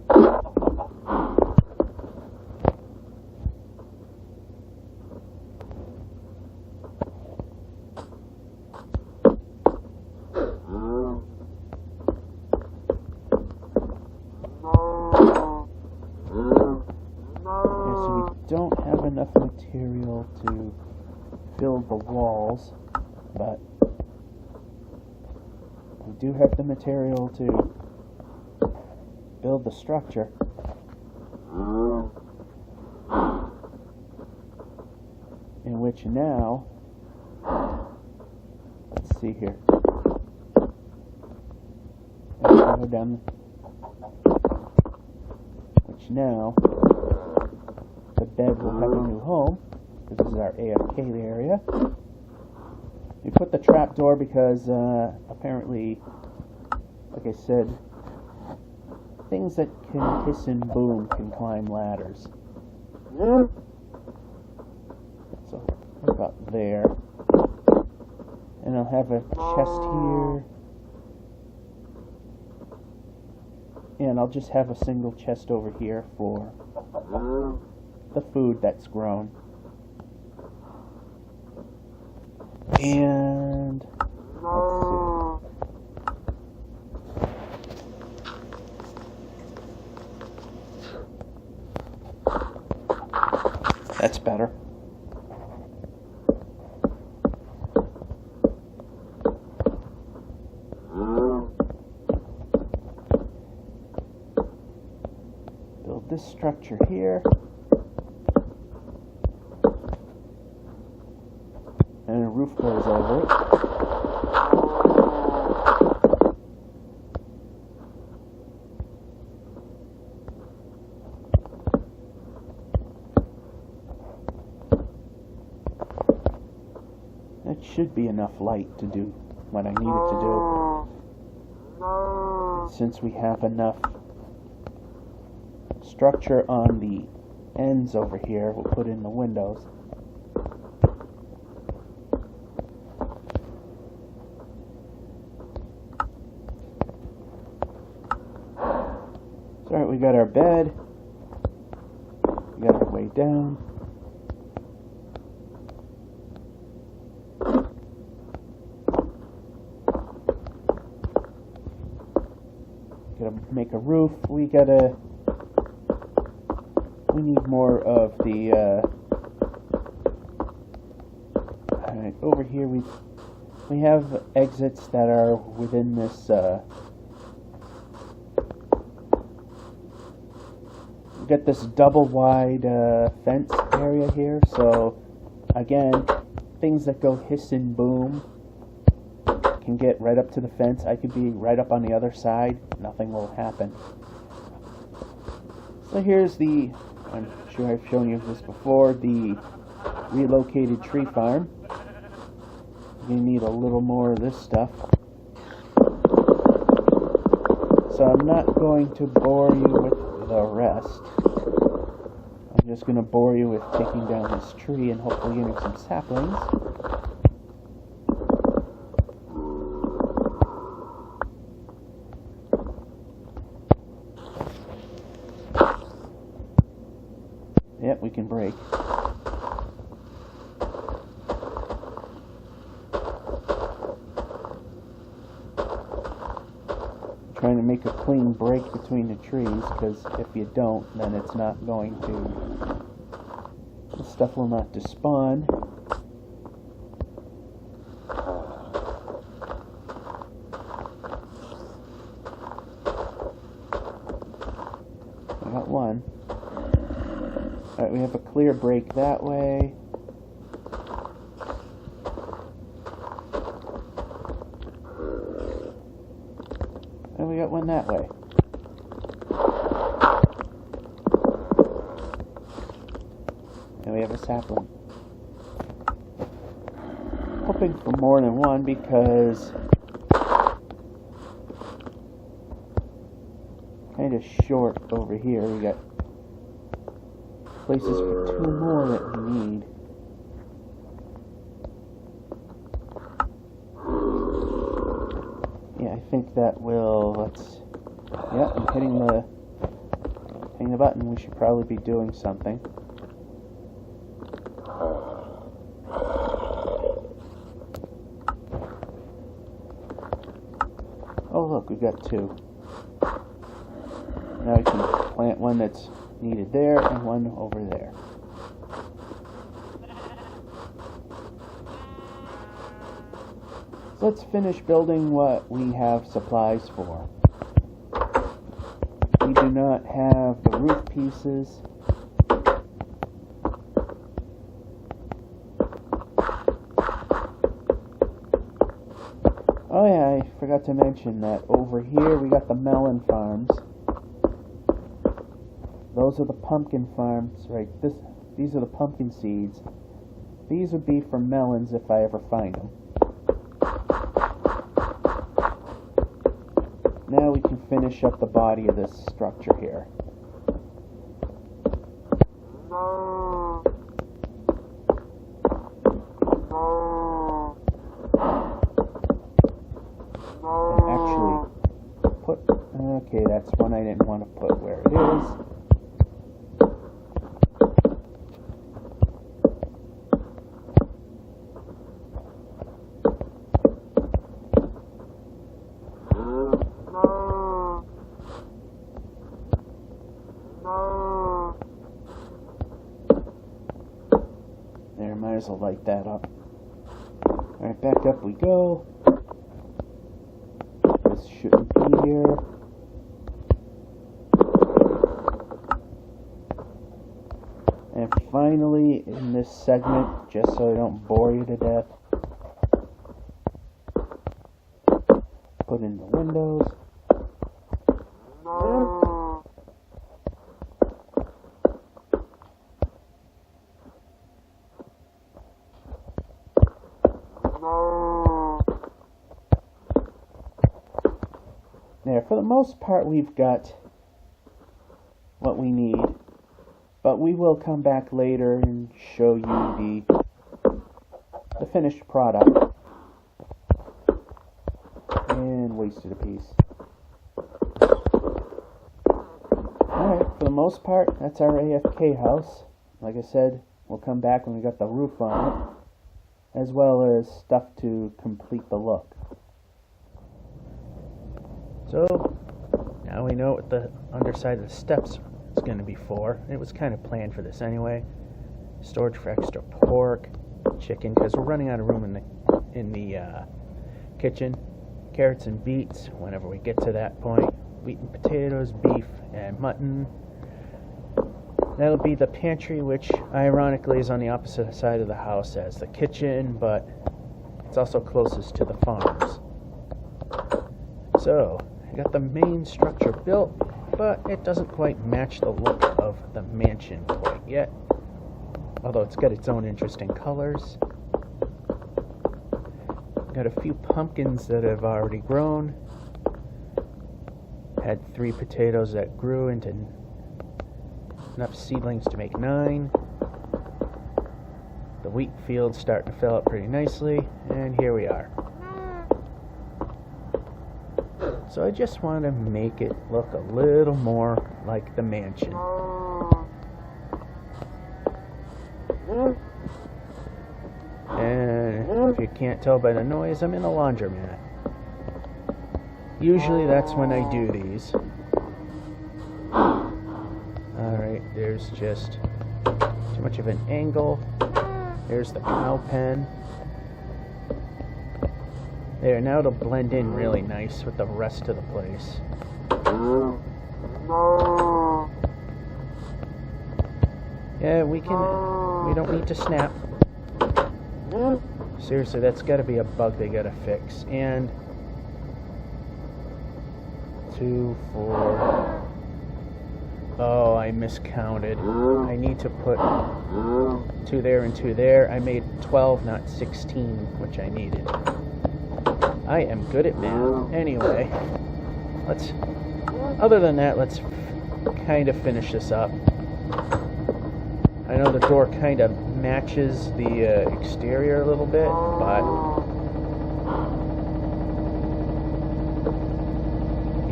Don't have enough material to fill the walls, but we do have the material to build the structure. In which now, let's see here. Go down, which now the bed will have a new home. This is our AFK area. We put the trapdoor because apparently, like I said, things that can hiss and boom can climb ladders. So about there. And I'll have a chest here. And I'll just have a single chest over here for the food that's grown. And let's see. That's better. Build this structure here. And a roof goes over it. That should be enough light to do what I need it to do. And since we have enough structure on the ends over here, we'll put in the windows. Alright, we got our bed. We got our way down. Gotta make a roof. We need more of the alright, over here we have exits that are within this get this double wide fence area here, so again, things that go hiss and boom can get right up to the fence. I could be right up on the other side, nothing will happen. So here's the, I'm sure I've shown you this before, the relocated tree farm. You need a little more of this stuff. So I'm not going to bore you with the rest. I'm just going to bore you with taking down this tree and hopefully getting some saplings. Yep, we can break. Trying to make a clean break between the trees, because if you don't, then it's not going to, the stuff will not despawn. have a clear break that way. And we got one that way. And we have a sapling. Hoping for more than one because kind of short over here. We got places for 2 more that we need. Yeah, I think that will. Yeah, I'm hitting the button. We should probably be doing something. Oh look, we got 2. Now we can plant one that's needed there and one over there. So let's finish building what we have supplies for. We do not have the roof pieces. Oh yeah, I forgot to mention that over here we got the Melon Farms. Those are the pumpkin farms, right? These are the pumpkin seeds. These would be for melons if I ever find them. Now we can finish up the body of this structure here. Okay, that's one I didn't want to put where it is. There, might as well light that up. Alright, back up we go. This shouldn't be here. And finally, in this segment, just so I don't bore you to death, put in the windows. There, for the most part, we've got what we need. But we will come back later and show you the finished product. And wasted a piece. Alright, for the most part, that's our Afk house. Like I said, we'll come back when we got the roof on it, as well as stuff to complete the look. So, now we know what the underside of the steps it's going to be for. It was kind of planned for this anyway. Storage for extra pork, chicken, because we're running out of room in the kitchen. Carrots and beets whenever we get to that point. Wheat and potatoes, beef and mutton. That'll be the pantry, which ironically is on the opposite side of the house as the kitchen, but it's also closest to the farms. So, I got the main structure built, but it doesn't quite match the look of the mansion quite yet, although it's got its own interesting colors. Got a few pumpkins that have already grown. Had 3 potatoes that grew into enough seedlings to make 9. The wheat field's starting to fill up pretty nicely, and here we are. So I just want to make it look a little more like the mansion. And if you can't tell by the noise, I'm in a laundromat. Usually that's when I do these. Alright, there's just too much of an angle. There's the cow pen. There, now it'll blend in really nice with the rest of the place. Yeah, we don't need to snap. Seriously, that's got to be a bug they got to fix. And 2, 4. Oh, I miscounted. I need to put 2 there and 2 there. I made 12, not 16, which I needed. I am good at math. Anyway, other than that, let's kind of finish this up. I know the door kind of matches the exterior a little bit, but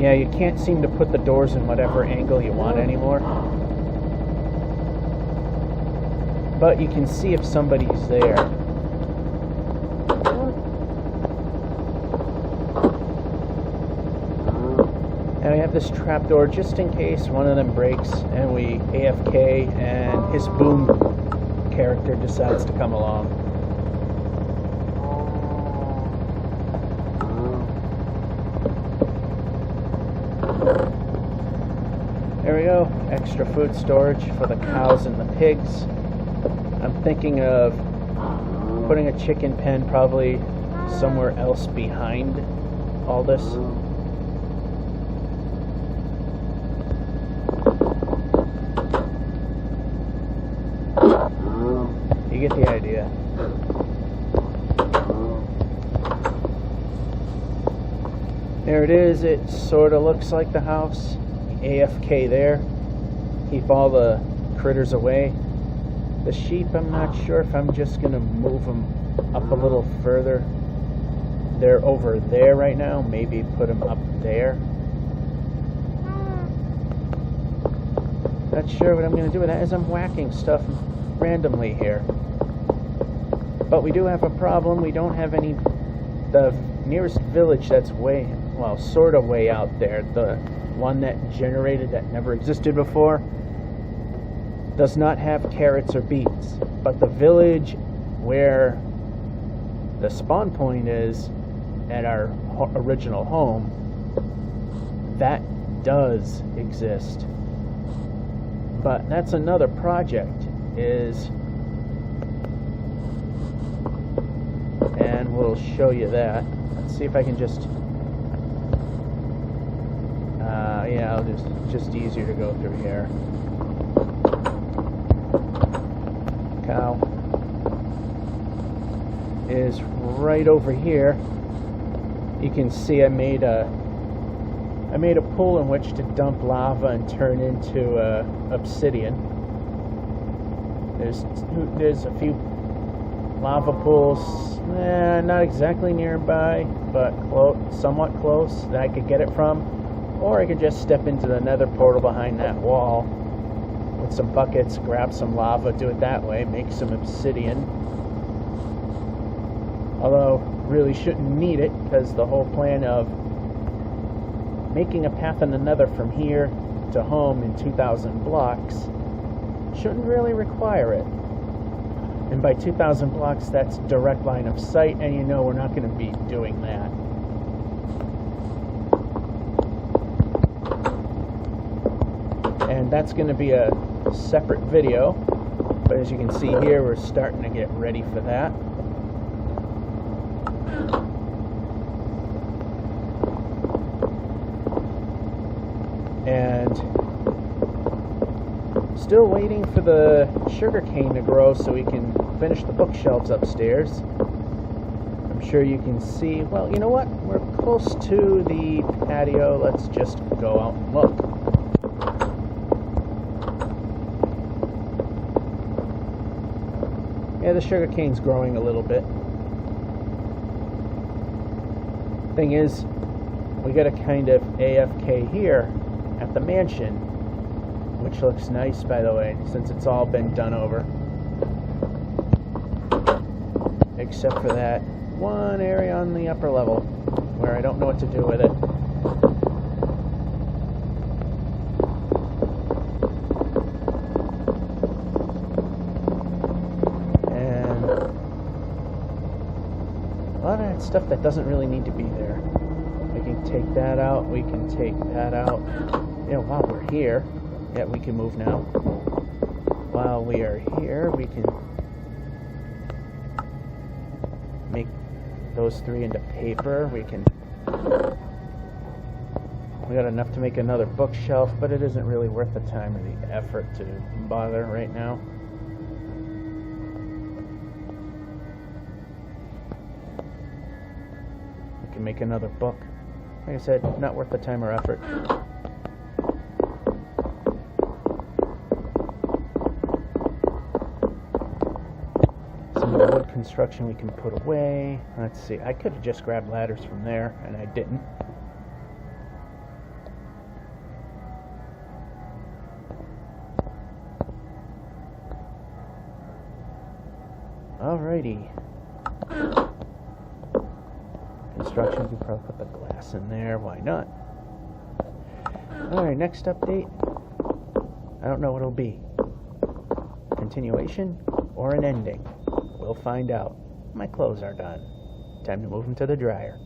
yeah, you can't seem to put the doors in whatever angle you want anymore. But you can see if somebody's there. And we have this trapdoor just in case one of them breaks and we AFK and his boom character decides to come along. There we go, extra food storage for the cows and the pigs. I'm thinking of putting a chicken pen probably somewhere else behind all this. You get the idea. There it is. It sort of looks like the house. AFK there. Keep all the critters away. The sheep, I'm not sure if I'm just going to move them up a little further. They're over there right now. Maybe put them up there. Not sure what I'm going to do with that as I'm whacking stuff randomly here. But we do have a problem. We don't have any... The nearest village that's way... Well, sort of way out there. The one that generated that never existed before does not have carrots or beets. But the village where the spawn point is at our original home, that does exist. But that's another project, and we'll show you that. Let's see if I can just, yeah, just easier to go through here. Cow is right over here. You can see I made a pool in which to dump lava and turn into obsidian. There's a few lava pools, not exactly nearby, but somewhat close that I could get it from. Or I could just step into the Nether portal behind that wall with some buckets, grab some lava, do it that way, make some obsidian. Although, really shouldn't need it, because the whole plan of making a path in the Nether from here to home in 2,000 blocks shouldn't really require it. And by 2,000 blocks, that's direct line of sight, and you know we're not going to be doing that. And that's going to be a separate video, but as you can see here, we're starting to get ready for that. And still waiting for the sugarcane to grow so we can finish the bookshelves upstairs. I'm sure you can see, well, you know what? We're close to the patio. Let's just go out and look. Yeah, the sugarcane's growing a little bit. Thing is, we got to kind of AFK here at the mansion, which looks nice, by the way, since it's all been done over. Except for that one area on the upper level where I don't know what to do with it. And a lot of that stuff that doesn't really need to be there. We can take that out, we can take that out. You know, while we're here, yeah, we can move now. while we are here, we can make those 3 into paper. We got enough to make another bookshelf, but it isn't really worth the time or the effort to bother right now. We can make another book. Like I said, not worth the time or effort. Some of the wood construction we can put away. Let's see, I could have just grabbed ladders from there, and I didn't. Alrighty. Construction, we probably put the glass in there, why not? Alright, next update. I don't know what it'll be. Continuation or an ending? We'll find out. My clothes are done. Time to move them to the dryer.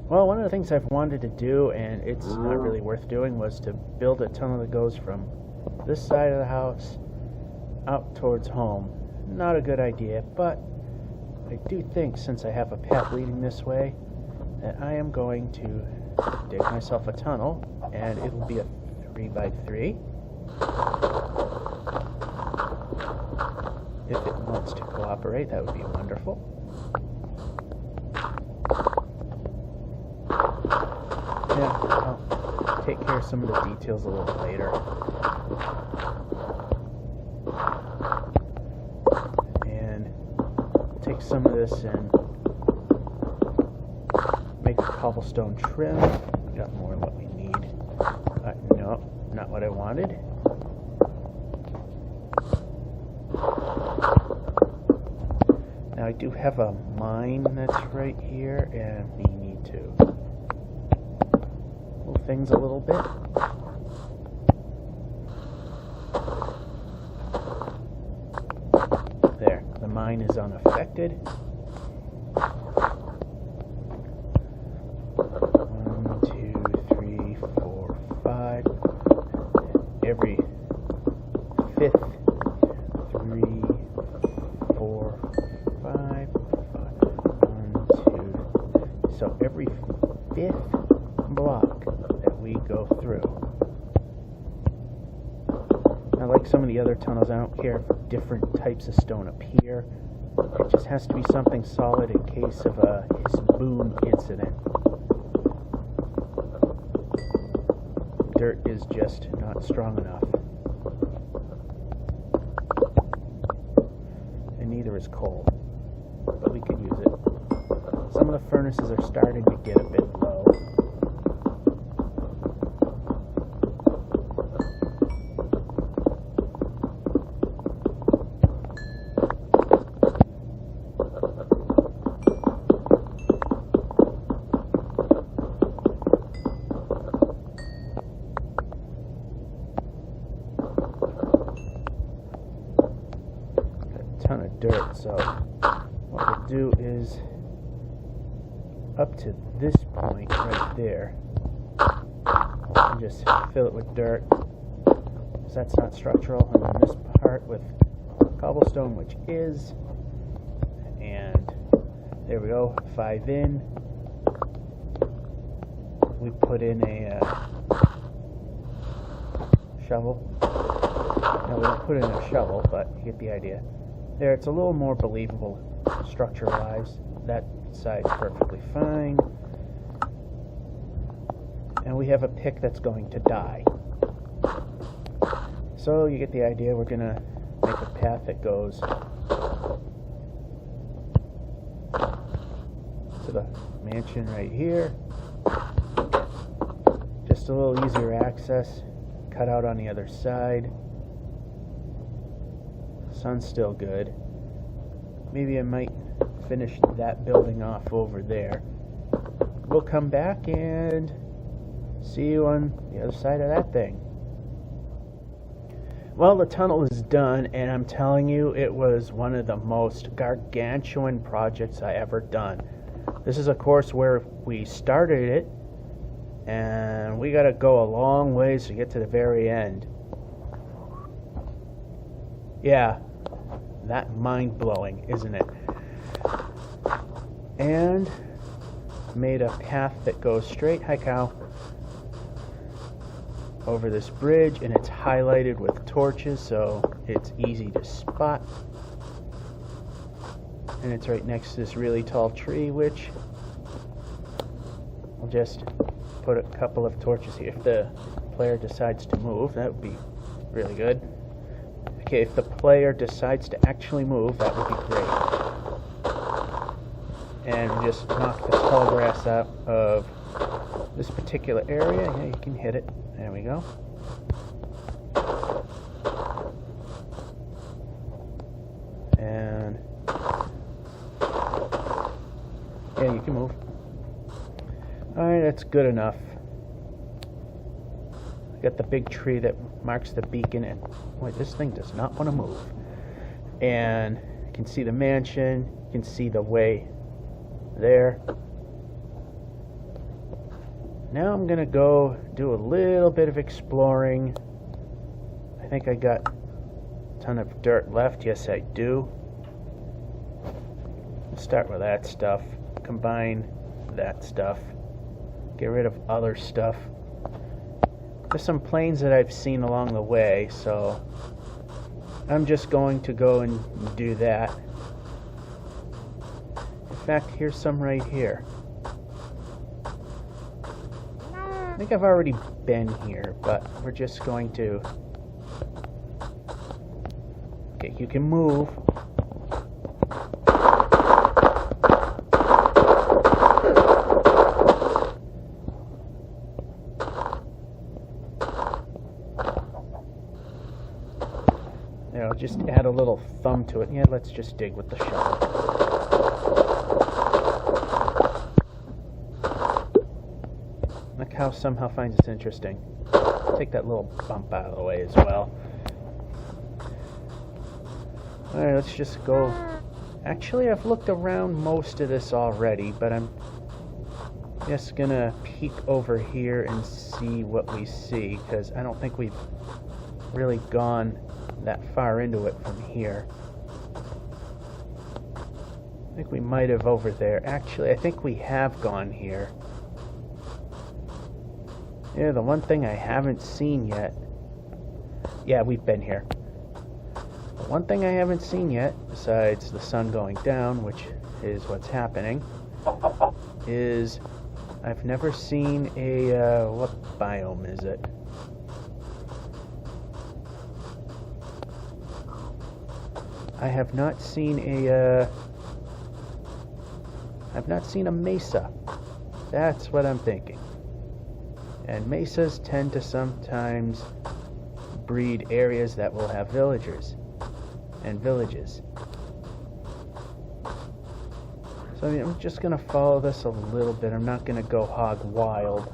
Well, one of the things I've wanted to do, and it's not really worth doing, was to build a tunnel that goes from this side of the house out towards home. Not a good idea, but I do think, since I have a path leading this way, that I am going to dig myself a tunnel, and it will be a 3x3. If it wants to cooperate, that would be wonderful. Yeah, I'll take care of some of the details a little later. Take some of this and make a cobblestone trim. We got more than what we need. No, not what I wanted. Now I do have a mine that's right here, and we need to move things a little bit. The mine is unaffected. 1, 2, 3, 4, 5. Every 5th. 3, 4, 5. 1, 2. So every 5th block that we go through. Now, like some of the other tunnels, I don't care if different types of stone appear. It just has to be something solid in case of a boom incident. Dirt is just not strong enough. And neither is coal. But we could use it. Some of the furnaces are starting to get a bit low. Ton of dirt, so what we'll do is up to this point right there and just fill it with dirt, because that's not structural, and then this part with cobblestone, which is, and there we go, 5 in. We put in a shovel. No, we don't put in a shovel, but you get the idea. There, it's a little more believable structure-wise. That side's perfectly fine. And we have a pick that's going to die. So you get the idea. We're going to make a path that goes to the mansion right here. Just a little easier access. Cut out on the other side. Sun's still good. Maybe I might finish that building off over there. We'll come back and see you on the other side of that thing. Well, the tunnel is done, and I'm telling you, it was one of the most gargantuan projects I ever done. This is, of course, where we started it, and we got to go a long ways to get to the very end. Yeah, that mind-blowing, isn't it? And made a path that goes straight, hi cow, over this bridge, and it's highlighted with torches so it's easy to spot. And it's right next to this really tall tree, which I'll just put a couple of torches here. If the player decides to move, that would be really good. Okay, if the player decides to actually move, that would be great. And just knock the tall grass out of this particular area. Yeah, you can hit it. There we go. And yeah, you can move. Alright, that's good enough. Got the big tree that marks the beacon, and wait, this thing does not want to move. And you can see the mansion, you can see the way there. Now I'm gonna go do a little bit of exploring. I think I got a ton of dirt left. Yes, I do. Let's start with that stuff. Combine that stuff. Get rid of other stuff. There's some planes that I've seen along the way, so I'm just going to go and do that. In fact, here's some right here. I think I've already been here, but we're just going to... Okay, you can move. Just add a little thumb to it. Yeah, let's just dig with the shovel. The cow somehow finds it interesting. Take that little bump out of the way as well. Alright, let's just go. Actually, I've looked around most of this already, but I'm just gonna peek over here and see what we see, because I don't think we've really gone that far into it from here. I think we might have over there. Actually, I think we have gone here. Yeah, the one thing I haven't seen yet... Yeah, we've been here. The one thing I haven't seen yet, besides the sun going down, which is what's happening, is I've never seen a... what biome is it? I have not seen a, I've not seen a mesa. That's what I'm thinking. And mesas tend to sometimes breed areas that will have villagers and villages. So I'm just going to follow this a little bit. I'm not going to go hog wild.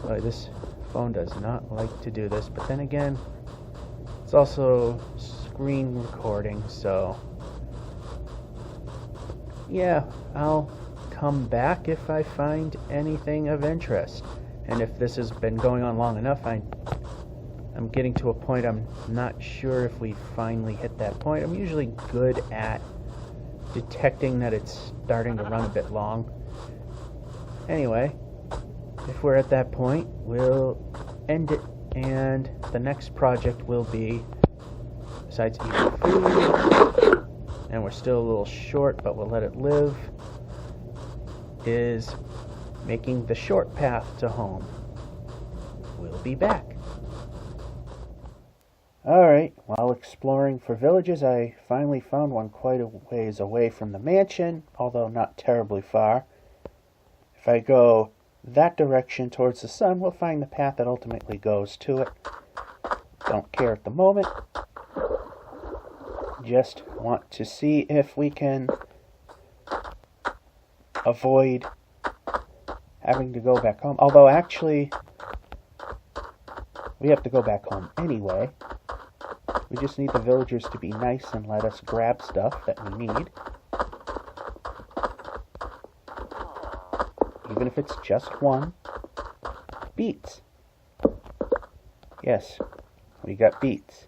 Boy, this phone does not like to do this, but then again, it's also screen recording, so yeah, I'll come back if I find anything of interest. And if this has been going on long enough, I'm getting to a point I'm not sure if we finally hit that point. I'm usually good at detecting that it's starting to run a bit long. Anyway, if we're at that point, we'll end it. And the next project will be, besides eating food, and we're still a little short, but we'll let it live, is making the short path to home. We'll be back. Alright, while exploring for villages, I finally found one quite a ways away from the mansion, although not terribly far. If I go that direction towards the sun, we'll find the path that ultimately goes to it. Don't care at the moment. Just want to see if we can avoid having to go back home. Although actually, we have to go back home anyway. We just need the villagers to be nice and let us grab stuff that we need. Even if it's just one. Beets. Yes, We got beets.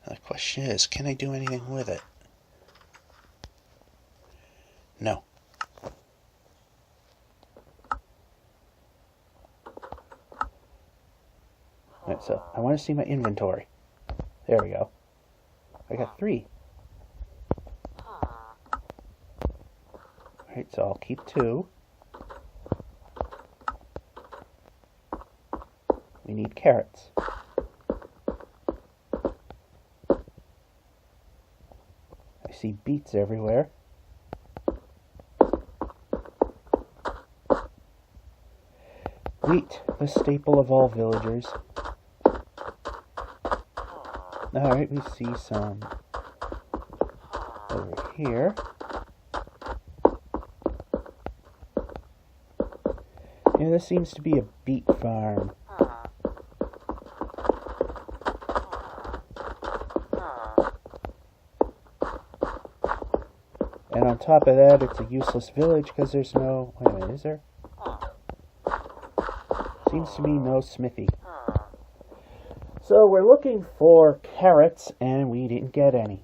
The question is, can I do anything with it? No. Alright, so I want to see my inventory. There we go. I got 3. Alright, so I'll keep 2. We need carrots. I see beets everywhere. Wheat, the staple of all villagers. Alright, we see some over here. Yeah, this seems to be a beet farm. And on top of that, it's a useless village because there's no... Wait a minute, is there? Seems to be no smithy. So we're looking for carrots, and we didn't get any.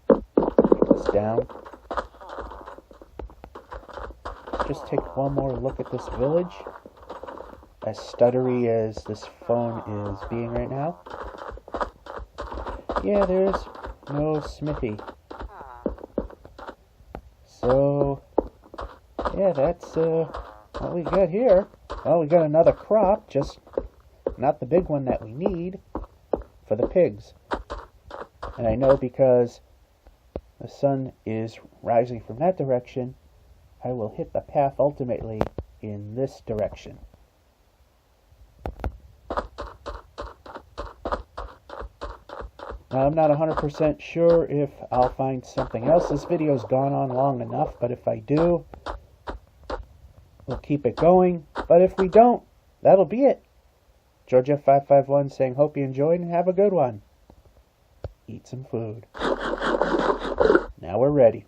Put this down. Just take one more look at this village. As stuttery as this phone is being right now. Yeah, there's no smithy. So, yeah, that's what we got here. Well, we got another crop, just not the big one that we need for the pigs. And I know because the sun is rising from that direction, I will hit the path ultimately in this direction. Now, I'm not 100% sure if I'll find something else. This video's gone on long enough, but if I do, we'll keep it going. But if we don't, that'll be it. Georgia551 saying, hope you enjoyed and have a good one. Eat some food. Now we're ready.